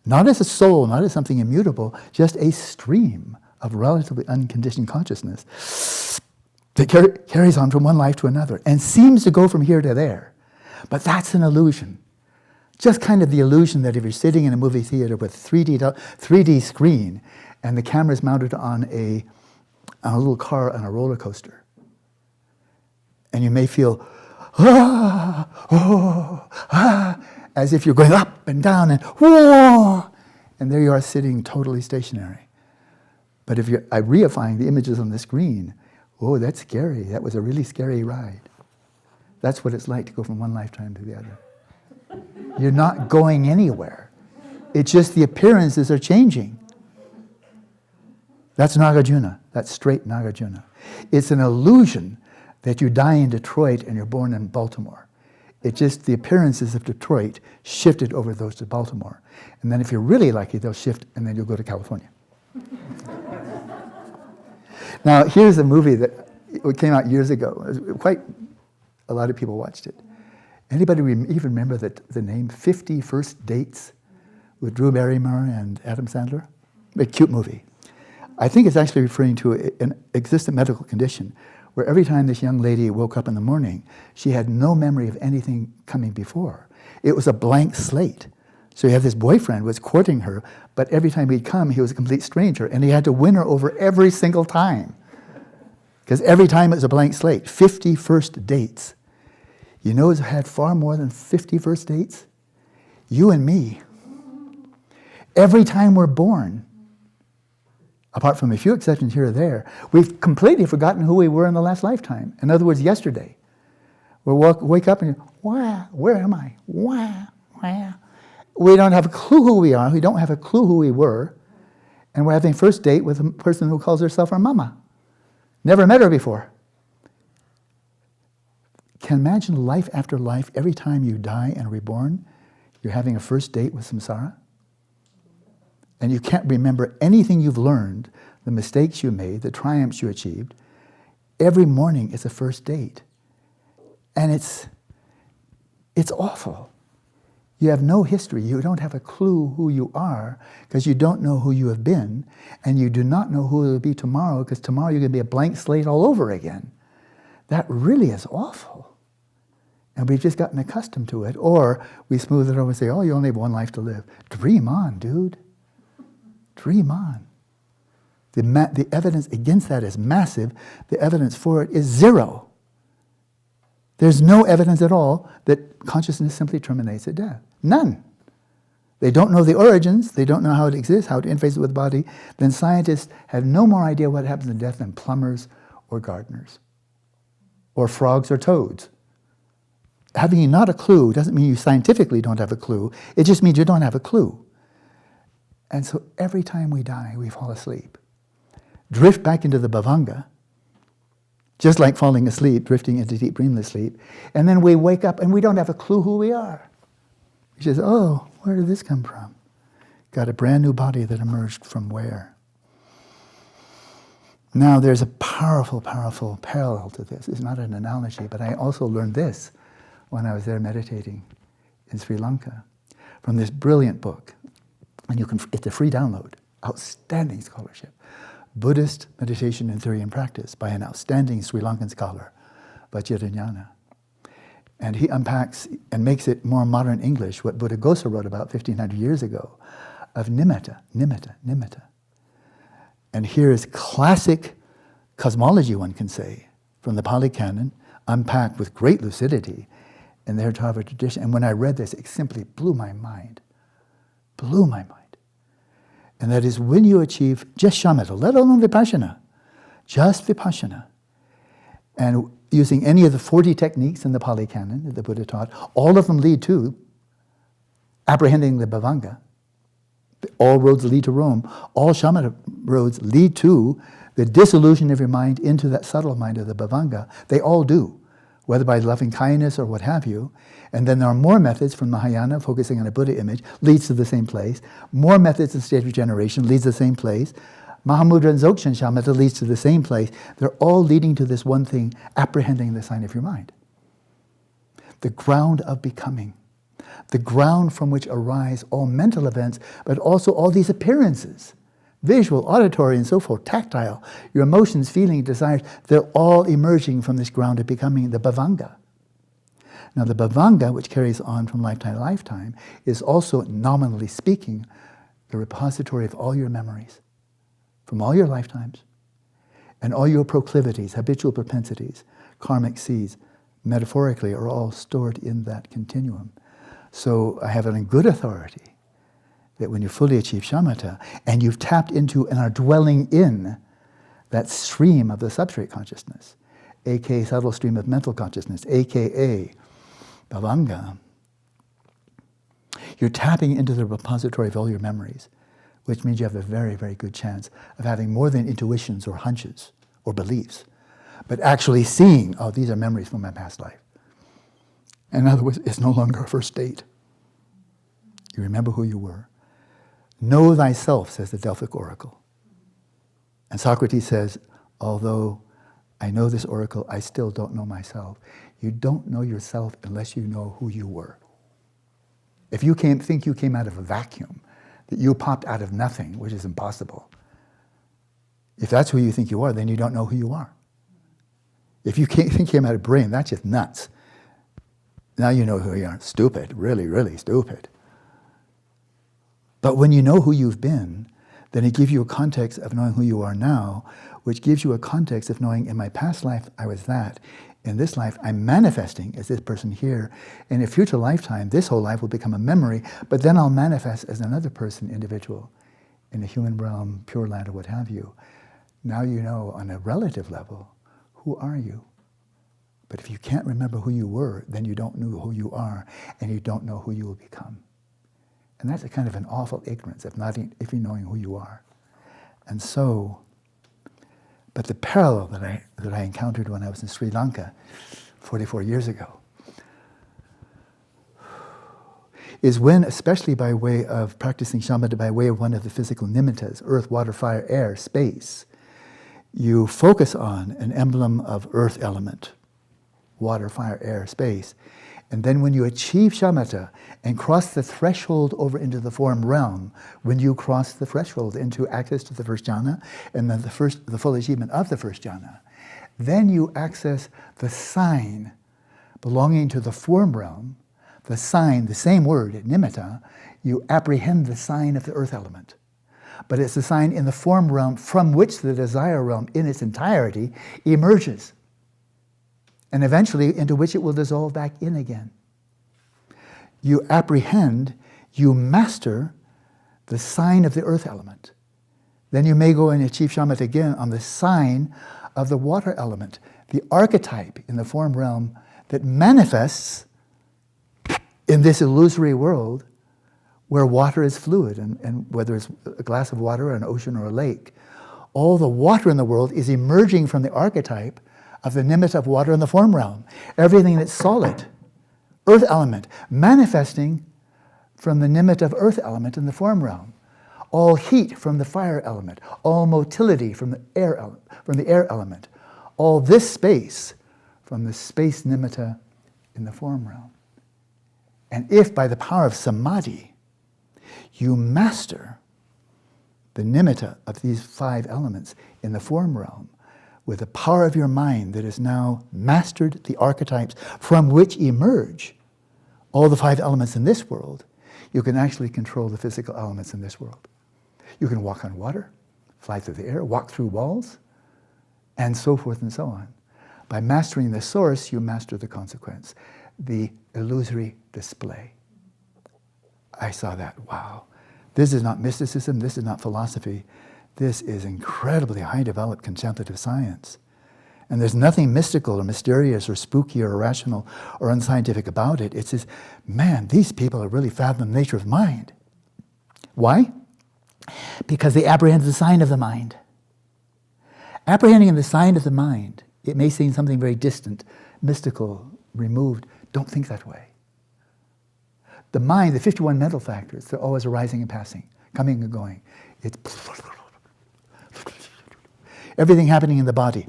Not as a soul, not as something immutable, just a stream of relatively unconditioned consciousness that carries on from one life to another and seems to go from here to there. But that's an illusion. Just kind of the illusion that if you're sitting in a movie theater with 3D screen and the camera is mounted on a little car on a roller coaster, and you may feel, as if you're going up and down and whoa, and there you are sitting totally stationary. But if you're reifying the images on the screen, oh, that's scary. That was a really scary ride. That's what it's like to go from one lifetime to the other. You're not going anywhere. It's just the appearances are changing. That's Nagarjuna. That's straight Nagarjuna. It's an illusion that you die in Detroit and you're born in Baltimore. It's just the appearances of Detroit shifted over those to Baltimore. And then if you're really lucky, they'll shift and then you'll go to California. Now, here's a movie that came out years ago. Quite a lot of people watched it. Anybody even remember the name 50 First Dates with Drew Barrymore and Adam Sandler? A cute movie. I think it's actually referring to an existent medical condition where every time this young lady woke up in the morning, she had no memory of anything coming before. It was a blank slate. So you have this boyfriend who was courting her, but every time he'd come, he was a complete stranger, and he had to win her over every single time. Because every time it was a blank slate. 50 first dates. You know who's had far more than 50 first dates? You and me. Every time we're born, apart from a few exceptions here or there, we've completely forgotten who we were in the last lifetime. In other words, yesterday. We'll wake up and, wow, where am I? Wow, wow. We don't have a clue who we are. We don't have a clue who we were. And we're having first date with a person who calls herself our mama. Never met her before. Can imagine life after life, every time you die and reborn, you're having a first date with samsara? And you can't remember anything you've learned, the mistakes you made, the triumphs you achieved. Every morning is a first date. And it's awful. You have no history. You don't have a clue who you are because you don't know who you have been, and you do not know who it will be tomorrow because tomorrow you're going to be a blank slate all over again. That really is awful. And we've just gotten accustomed to it. Or we smooth it over and say, oh, you only have one life to live. Dream on, dude. Dream on. The evidence against that is massive. The evidence for it is zero. There's no evidence at all that consciousness simply terminates at death. None. They don't know the origins. They don't know how it exists, how it interfaces with the body. Then scientists have no more idea what happens in death than plumbers or gardeners or frogs or toads. Having not a clue doesn't mean you scientifically don't have a clue. It just means you don't have a clue. And so every time we die, we fall asleep. Drift back into the bhavanga, just like falling asleep, drifting into deep dreamless sleep. And then we wake up and we don't have a clue who we are. We says, oh, where did this come from? Got a brand new body that emerged from where? Now there's a powerful, powerful parallel to this. It's not an analogy, but I also learned this when I was there meditating in Sri Lanka from this brilliant book. And it's a free download. Outstanding scholarship. Buddhist Meditation in Theory and Practice by an outstanding Sri Lankan scholar, Vajrayana. And he unpacks and makes it more modern English what Buddhaghosa wrote about 1,500 years ago of nimitta, nimitta, nimitta. And here is classic cosmology, one can say, from the Pali Canon, unpacked with great lucidity in the Theravada tradition. And when I read this, it simply blew my mind. Blew my mind. And that is when you achieve just shamatha, let alone vipassana, just vipassana, and using any of the 40 techniques in the Pali Canon that the Buddha taught, all of them lead to apprehending the bhavanga. All roads lead to Rome. All shamatha roads lead to the dissolution of your mind into that subtle mind of the bhavanga. They all do, whether by loving kindness or what have you. And then there are more methods from Mahayana, focusing on a Buddha image, leads to the same place. More methods in state regeneration leads to the same place. Mahamudra and Dzogchen shamatha leads to the same place. They're all leading to this one thing, apprehending the sign of your mind. The ground of becoming. The ground from which arise all mental events, but also all these appearances. Visual, auditory, and so forth, tactile. Your emotions, feelings, desires, they're all emerging from this ground of becoming, the bhavanga. Now the bhavanga, which carries on from lifetime to lifetime, is also, nominally speaking, the repository of all your memories from all your lifetimes and all your proclivities, habitual propensities, karmic seeds, metaphorically, are all stored in that continuum. So I have it on good authority that when you fully achieve shamatha and you've tapped into and are dwelling in that stream of the substrate consciousness, aka subtle stream of mental consciousness, aka bhavanga, you're tapping into the repository of all your memories, which means you have a very, very good chance of having more than intuitions or hunches or beliefs, but actually seeing, oh, these are memories from my past life. In other words, it's no longer a first date. You remember who you were. Know thyself, says the Delphic oracle. And Socrates says, although I know this oracle, I still don't know myself. You don't know yourself unless you know who you were. If you think you came out of a vacuum, that you popped out of nothing, which is impossible, if that's who you think you are, then you don't know who you are. If you think you came out of brain, that's just nuts. Now you know who you are. Stupid, really, really stupid. But when you know who you've been, then it gives you a context of knowing who you are now, which gives you a context of knowing, in my past life, I was that. In this life, I'm manifesting as this person here. In a future lifetime, this whole life will become a memory, but then I'll manifest as another person, individual, in the human realm, Pure Land, or what have you. Now you know, on a relative level, who are you? But if you can't remember who you were, then you don't know who you are, and you don't know who you will become. And that's a kind of an awful ignorance of not even knowing who you are. And so, but the parallel that I encountered when I was in Sri Lanka 44 years ago is when, especially by way of practicing shamatha, by way of one of the physical nimittas, earth, water, fire, air, space, you focus on an emblem of earth element, water, fire, air, space. And then when you achieve shamatha and cross the threshold over into the form realm, when you cross the threshold into access to the first jhana and then the full achievement of the first jhana, then you access the sign belonging to the form realm, the sign, the same word, nimitta, you apprehend the sign of the earth element. But it's the sign in the form realm from which the desire realm in its entirety emerges, and eventually into which it will dissolve back in again. You apprehend, you master the sign of the earth element. Then you may go and achieve shamatha again on the sign of the water element, the archetype in the form realm that manifests in this illusory world where water is fluid, and whether it's a glass of water or an ocean or a lake, all the water in the world is emerging from the archetype of the nimitta of water in the form realm. Everything that's solid, earth element, manifesting from the nimitta of earth element in the form realm. All heat from the fire element, all motility from the air element, all this space from the space nimitta in the form realm. And if by the power of samadhi you master the nimitta of these 5 elements in the form realm, with the power of your mind that has now mastered the archetypes from which emerge all the 5 elements in this world, you can actually control the physical elements in this world. You can walk on water, fly through the air, walk through walls, and so forth and so on. By mastering the source, you master the consequence, the illusory display. I saw that, wow. This is not mysticism, this is not philosophy. This is incredibly high-developed contemplative science. And there's nothing mystical or mysterious or spooky or irrational or unscientific about it. It's just, man, these people have really fathomed the nature of mind. Why? Because they apprehend the sign of the mind. Apprehending the sign of the mind, it may seem something very distant, mystical, removed. Don't think that way. The mind, the 51 mental factors, they're always arising and passing, coming and going. It's everything happening in the body.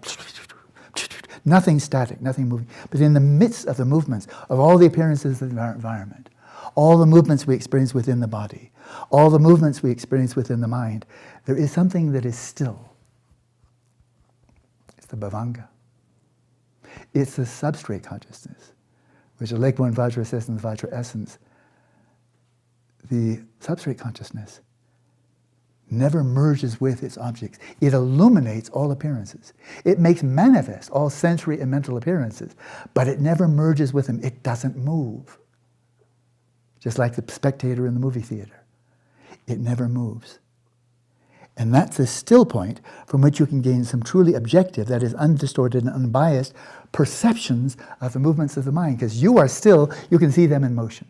Nothing static, nothing moving. But in the midst of the movements, of all the appearances of the environment, all the movements we experience within the body, all the movements we experience within the mind, there is something that is still. It's the bhavanga. It's the substrate consciousness, which is like one Vajra says in the Vajra essence, the substrate consciousness never merges with its objects. It illuminates all appearances. It makes manifest all sensory and mental appearances, but it never merges with them. It doesn't move. Just like the spectator in the movie theater. It never moves. And that's the still point from which you can gain some truly objective, that is undistorted and unbiased, perceptions of the movements of the mind, because you are still, you can see them in motion.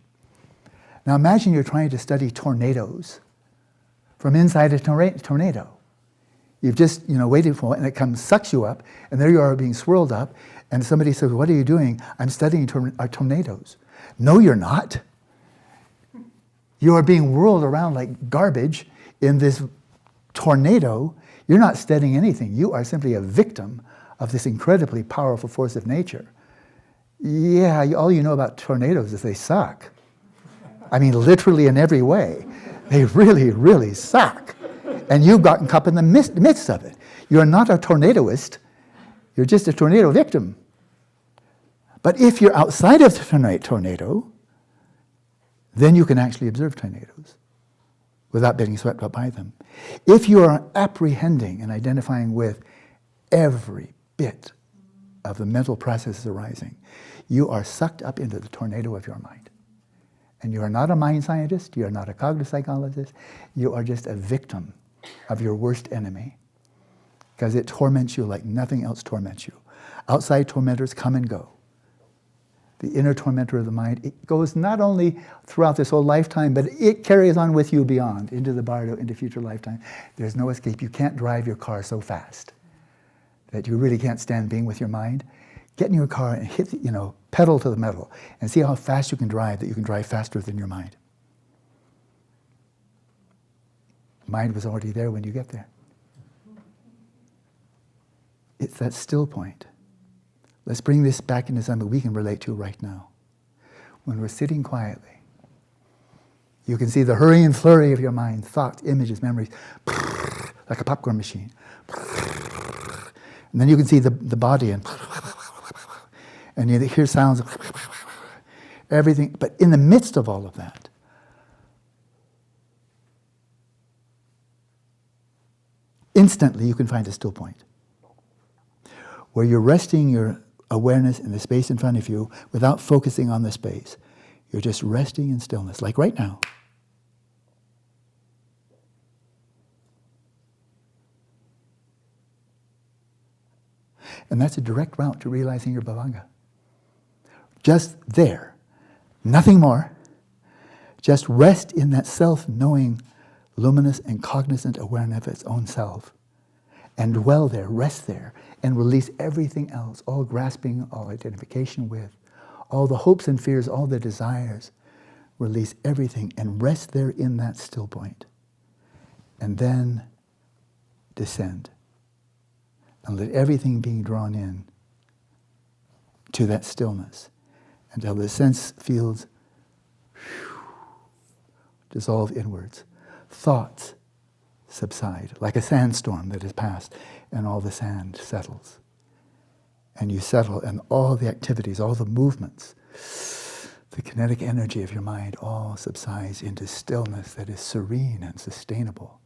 Now imagine you're trying to study tornadoes from inside a tornado. You've just, waited for it, and it comes, sucks you up, and there you are being swirled up, and somebody says, "What are you doing?" "I'm studying tornadoes." "No, you're not. You are being whirled around like garbage in this tornado. You're not studying anything. You are simply a victim of this incredibly powerful force of nature." Yeah, all you know about tornadoes is they suck. I mean, literally in every way. They really, really suck. And you've gotten caught in the midst of it. You're not a tornadoist. You're just a tornado victim. But if you're outside of the tornado, then you can actually observe tornadoes without being swept up by them. If you are apprehending and identifying with every bit of the mental processes arising, you are sucked up into the tornado of your mind. And you are not a mind scientist, you are not a cognitive psychologist, you are just a victim of your worst enemy, because it torments you like nothing else torments you. Outside tormentors come and go. The inner tormentor of the mind, it goes not only throughout this whole lifetime, but it carries on with you beyond, into the bardo, into future lifetime. There's no escape. You can't drive your car so fast that you really can't stand being with your mind. Get in your car and hit, pedal to the metal, and see how fast you can drive, that you can drive faster than your mind. Mind was already there when you get there. It's that still point. Let's bring this back into something we can relate to right now. When we're sitting quietly, you can see the hurry and flurry of your mind, thoughts, images, memories, like a popcorn machine. And then you can see the body, and you hear sounds of everything. But in the midst of all of that, instantly you can find a still point, where you're resting your awareness in the space in front of you without focusing on the space. You're just resting in stillness, like right now. And that's a direct route to realizing your bhavanga. Just there, nothing more. Just rest in that self-knowing, luminous and cognizant awareness of its own self. And dwell there, rest there, and release everything else, all grasping, all identification with, all the hopes and fears, all the desires. Release everything and rest there in that still point. And then descend. And let everything being drawn in to that stillness until the sense fields dissolve inwards. Thoughts subside like a sandstorm that has passed, and all the sand settles. And you settle, and all the activities, all the movements, the kinetic energy of your mind all subsides into stillness that is serene and sustainable.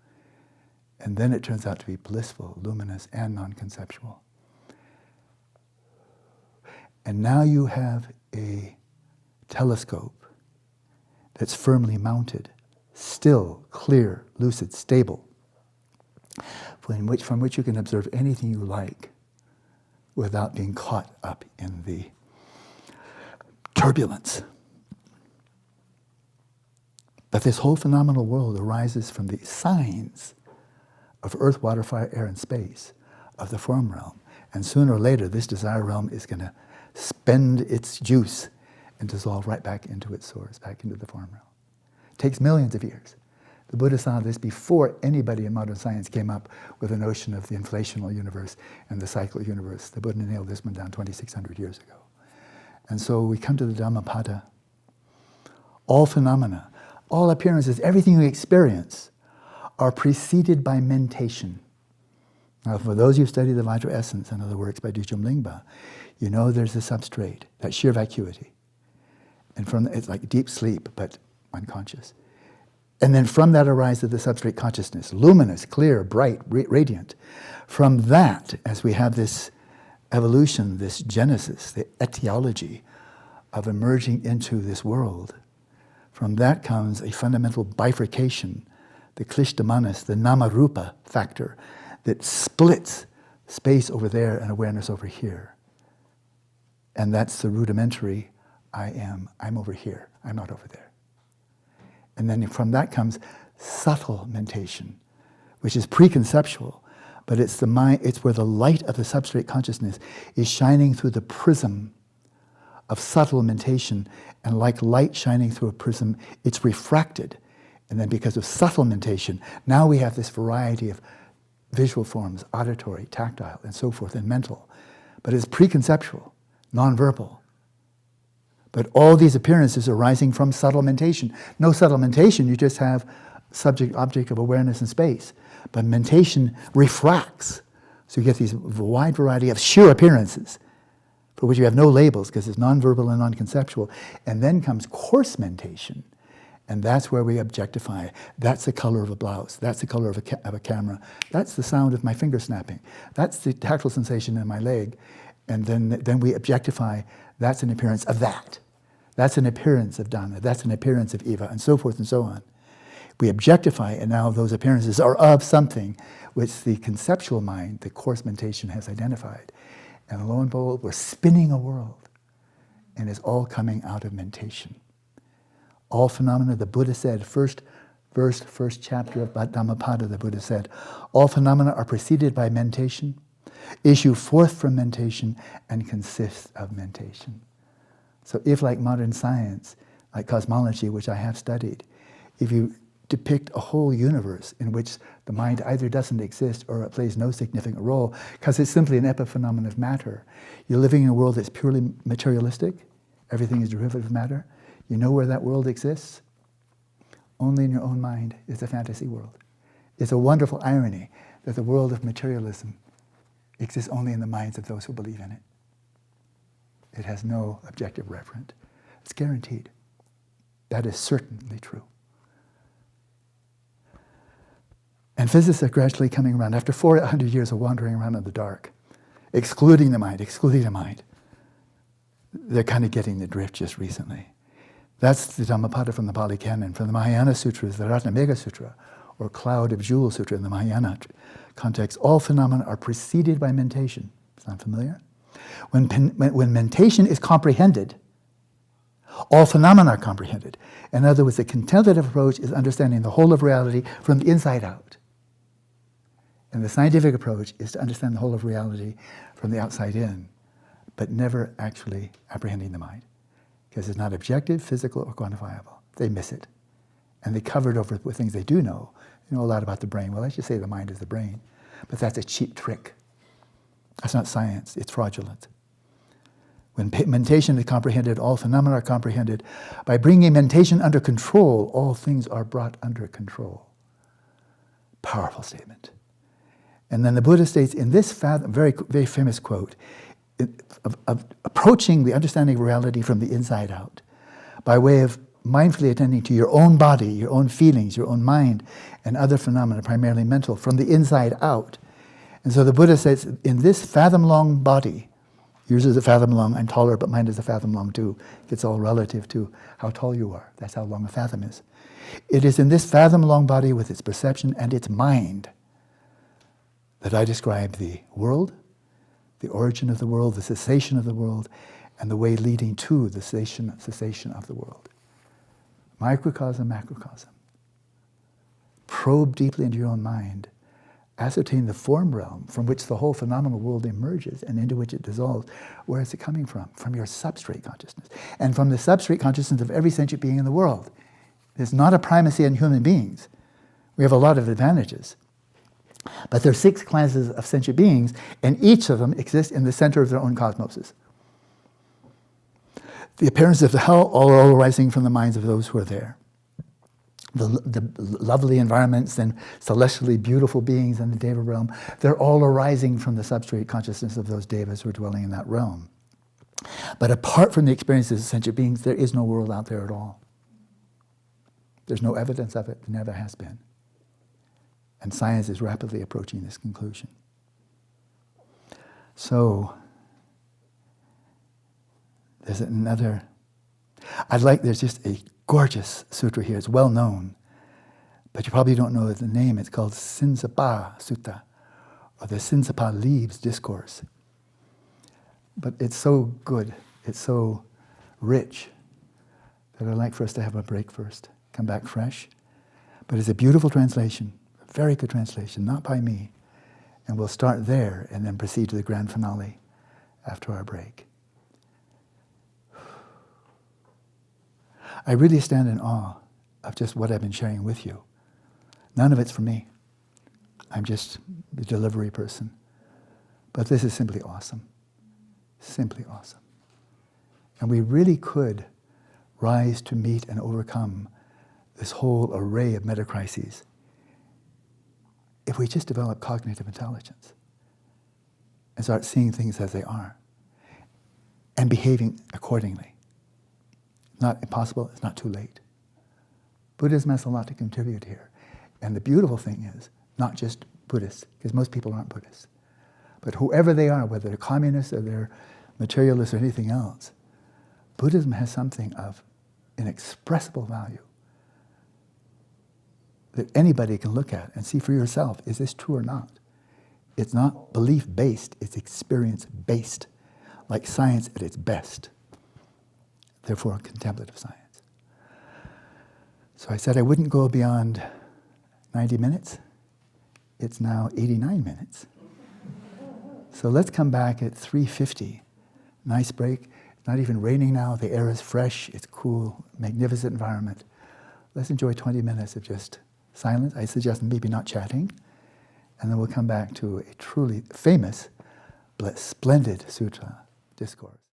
And then it turns out to be blissful, luminous, and non-conceptual. And now you have a telescope that's firmly mounted, still, clear, lucid, stable, from which you can observe anything you like without being caught up in the turbulence. But this whole phenomenal world arises from the signs of earth, water, fire, air, and space, of the form realm. And sooner or later, this desire realm is going to spend its juice and dissolve right back into its source, back into the form realm. It takes millions of years. The Buddha saw this before anybody in modern science came up with a notion of the inflational universe and the cyclic universe. The Buddha nailed this one down 2,600 years ago. And so we come to the Dhammapada. All phenomena, all appearances, everything we experience are preceded by mentation. Now, for those who've studied the Vajra essence and other works by Dujum Lingpa, you know there's a substrate, that sheer vacuity. And it's like deep sleep, but unconscious. And then from that arises the substrate consciousness, luminous, clear, bright, radiant. From that, as we have this evolution, this genesis, the etiology of emerging into this world, from that comes a fundamental bifurcation, the klishta-manas, the nama-rupa factor, that splits space over there and awareness over here. And that's the rudimentary I am. I'm over here. I'm not over there. And then from that comes subtle mentation, which is preconceptual, but it's the mind. It's where the light of the substrate consciousness is shining through the prism of subtle mentation, and like light shining through a prism, it's refracted. And then because of subtle mentation, now we have this variety of visual forms, auditory, tactile, and so forth, and mental. But it's preconceptual, non-verbal. But all these appearances are arising from subtle mentation. No subtle mentation, you just have subject, object of awareness in space. But mentation refracts. So you get these wide variety of sheer appearances for which you have no labels because it's non-verbal and non-conceptual. And then comes coarse mentation. And that's where we objectify. That's the color of a blouse. That's the color of a camera. That's the sound of my finger snapping. That's the tactile sensation in my leg. And then we objectify. That's an appearance of that. That's an appearance of Dhamma. That's an appearance of Eva, and so forth and so on. We objectify, and now those appearances are of something which the conceptual mind, the coarse mentation, has identified. And lo and behold, we're spinning a world, and it's all coming out of mentation. All phenomena, the Buddha said, first chapter of Dhammapada, the Buddha said, all phenomena are preceded by mentation, issue forth from mentation, and consist of mentation. So if, like modern science, like cosmology, which I have studied, if you depict a whole universe in which the mind either doesn't exist or it plays no significant role, because it's simply an epiphenomenon of matter, you're living in a world that's purely materialistic, everything is derivative of matter, you know where that world exists? Only in your own mind. It's a fantasy world. It's a wonderful irony that the world of materialism exists only in the minds of those who believe in it. It has no objective referent. It's guaranteed. That is certainly true. And physicists are gradually coming around. After 400 years of wandering around in the dark, excluding the mind, they're kind of getting the drift just recently. That's the Dhammapada from the Pali Canon. From the Mahayana Sutras, the Ratnamega Sutra, or Cloud of Jewels Sutra in the Mahayana context, all phenomena are preceded by mentation. Sound familiar? When mentation is comprehended, all phenomena are comprehended. In other words, the contemplative approach is understanding the whole of reality from the inside out. And the scientific approach is to understand the whole of reality from the outside in, but never actually apprehending the mind. Because it's not objective, physical, or quantifiable. They miss it. And they cover it over with things they do know. You know a lot about the brain. Well, let's just say the mind is the brain. But that's a cheap trick. That's not science. It's fraudulent. When mentation is comprehended, all phenomena are comprehended. By bringing mentation under control, all things are brought under control. Powerful statement. And then the Buddha states in this very, very famous quote, of approaching the understanding of reality from the inside out, by way of mindfully attending to your own body, your own feelings, your own mind, and other phenomena, primarily mental, from the inside out. And so the Buddha says, in this fathom-long body, yours is a fathom long, I'm taller, but mine is a fathom long too. It's all relative to how tall you are. That's how long a fathom is. It is in this fathom-long body with its perception and its mind that I describe the world, the origin of the world, the cessation of the world, and the way leading to the cessation of the world. Microcosm, macrocosm. Probe deeply into your own mind. Ascertain the form realm from which the whole phenomenal world emerges and into which it dissolves. Where is it coming from? From your substrate consciousness. And from the substrate consciousness of every sentient being in the world. There's not a primacy in human beings. We have a lot of advantages. But there are 6 classes of sentient beings, and each of them exists in the center of their own cosmoses. The appearances of the hell all arising from the minds of those who are there. The lovely environments and celestially beautiful beings in the Deva realm, they're all arising from the substrate consciousness of those Devas who are dwelling in that realm. But apart from the experiences of sentient beings, there is no world out there at all. There's no evidence of it, there never has been. And science is rapidly approaching this conclusion. So, there's another, there's just a gorgeous sutra here. It's well known, but you probably don't know the name. It's called Sinsapa Sutta, or the Sinsapa Leaves Discourse. But it's so good, it's so rich, that I'd like for us to have a break first, come back fresh. But it's a beautiful translation, a very good translation, not by me. And we'll start there and then proceed to the grand finale after our break. I really stand in awe of just what I've been sharing with you. None of it's for me. I'm just the delivery person. But this is simply awesome. Simply awesome. And we really could rise to meet and overcome this whole array of metacrises if we just develop cognitive intelligence and start seeing things as they are and behaving accordingly. Not impossible, it's not too late. Buddhism has a lot to contribute here. And the beautiful thing is, not just Buddhists, because most people aren't Buddhists, but whoever they are, whether they're communists or they're materialists or anything else, Buddhism has something of inexpressible value that anybody can look at and see for yourself, is this true or not? It's not belief-based, it's experience-based, like science at its best. Therefore, contemplative science. So I said I wouldn't go beyond 90 minutes. It's now 89 minutes. So let's come back at 3:50. Nice break. It's not even raining now. The air is fresh. It's cool. Magnificent environment. Let's enjoy 20 minutes of just silence. I suggest maybe not chatting. And then we'll come back to a truly famous, but splendid sutra discourse.